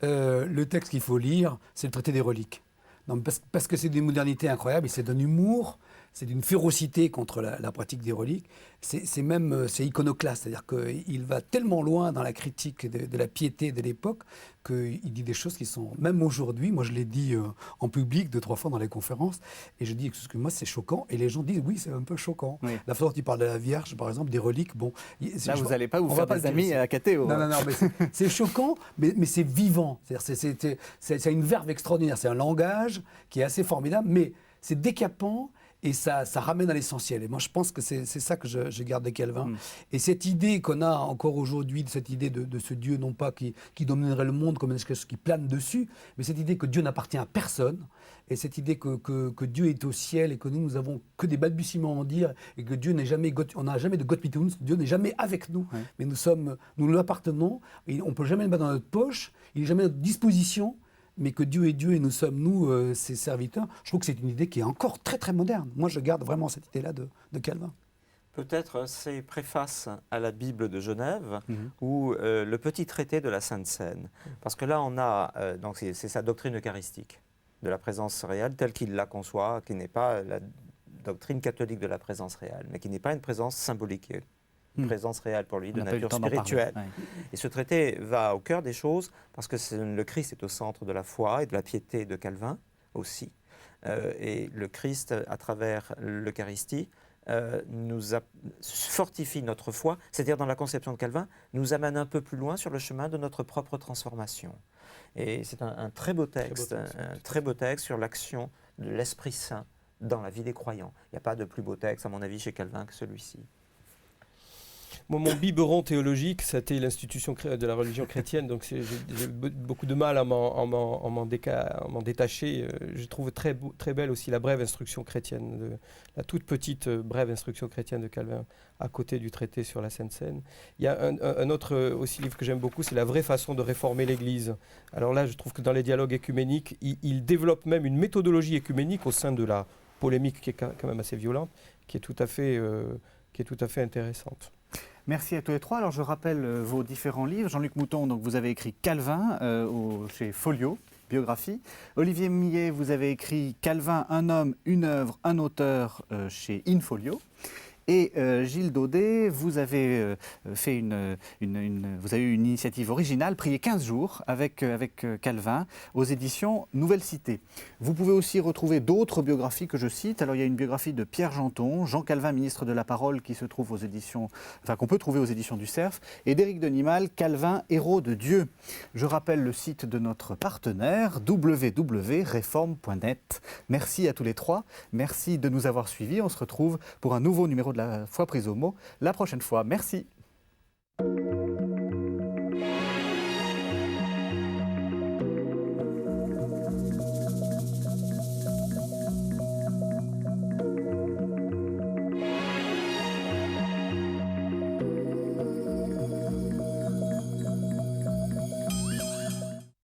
Le texte qu'il faut lire, c'est le traité des reliques. Non, parce que c'est d'une modernité incroyable, et c'est d'un humour c'est d'une férocité contre la pratique des reliques. C'est iconoclaste, c'est-à-dire qu'il va tellement loin dans la critique de la piété de l'époque qu'il dit des choses qui sont, même aujourd'hui, moi je l'ai dit en public 2-3 fois dans les conférences, et je dis, excuse-moi, c'est choquant, et les gens disent, oui, c'est un peu choquant. Oui. La façon dont il parle de la Vierge, par exemple, des reliques, bon... Là, vous n'allez pas vous faire des amis à Catéo. Non, mais c'est choquant, mais c'est vivant. C'est une verve extraordinaire, c'est un langage qui est assez formidable, mais c'est décapant. Et ça ramène à l'essentiel. Et moi, je pense que c'est ça que je garde de Calvin. Et cette idée qu'on a encore aujourd'hui, de cette idée de ce Dieu, non pas qui dominerait le monde comme quelque chose qui plane dessus, mais cette idée que Dieu n'appartient à personne, et cette idée que Dieu est au ciel et que nous n'avons que des balbutiements à en dire, et que Dieu n'est jamais, on n'a jamais de Gott mit uns, Dieu n'est jamais avec nous, mais nous lui appartenons, et on ne peut jamais le mettre dans notre poche, il n'est jamais à notre disposition, mais que Dieu est Dieu et nous sommes, nous, ses serviteurs. Je trouve que c'est une idée qui est encore très, très moderne. Moi, je garde vraiment cette idée-là de Calvin. Peut-être ces préfaces à la Bible de Genève ou le petit traité de la Sainte Seine. Parce que là, on a, donc c'est sa doctrine eucharistique de la présence réelle telle qu'il la conçoit, qui n'est pas la doctrine catholique de la présence réelle, mais qui n'est pas une présence symbolique. Une présence réelle pour lui, de nature spirituelle. Et ce traité va au cœur des choses parce que le Christ est au centre de la foi et de la piété de Calvin aussi. Et le Christ, à travers l'Eucharistie, nous fortifie notre foi, c'est-à-dire dans la conception de Calvin, nous amène un peu plus loin sur le chemin de notre propre transformation. Et c'est un très beau texte, très beau texte sur l'action de l'Esprit Saint dans la vie des croyants. Il n'y a pas de plus beau texte, à mon avis, chez Calvin que celui-ci. Moi, mon biberon théologique, c'était l'institution de la religion chrétienne, donc j'ai beaucoup de mal à m'en détacher. Je trouve très belle aussi la brève instruction chrétienne, la toute petite brève instruction chrétienne de Calvin, à côté du traité sur la Sainte Seine. Il y a un autre aussi livre que j'aime beaucoup, c'est La vraie façon de réformer l'Église. Alors là, je trouve que dans les dialogues écuméniques, il développe même une méthodologie écuménique au sein de la polémique qui est quand même assez violente, qui est tout à fait intéressante. Merci à tous les trois. Alors je rappelle vos différents livres. Jean-Luc Mouton, donc vous avez écrit Calvin chez Folio, biographie. Olivier Millet, vous avez écrit Calvin, un homme, une œuvre, un auteur chez InFolio. Et Gilles Daudet, vous avez fait vous avez eu une initiative originale, prier 15 jours avec Calvin aux éditions Nouvelle Cité. Vous pouvez aussi retrouver d'autres biographies que je cite. Alors il y a une biographie de Pierre Janton, Jean Calvin, ministre de la Parole, qui se trouve aux éditions, qu'on peut trouver aux éditions du Cerf, et d'Éric Denimal, Calvin, héros de Dieu. Je rappelle le site de notre partenaire, www.reform.net. Merci à tous les trois. Merci de nous avoir suivis. On se retrouve pour un nouveau numéro de La Foi prise au mot la prochaine fois. Merci.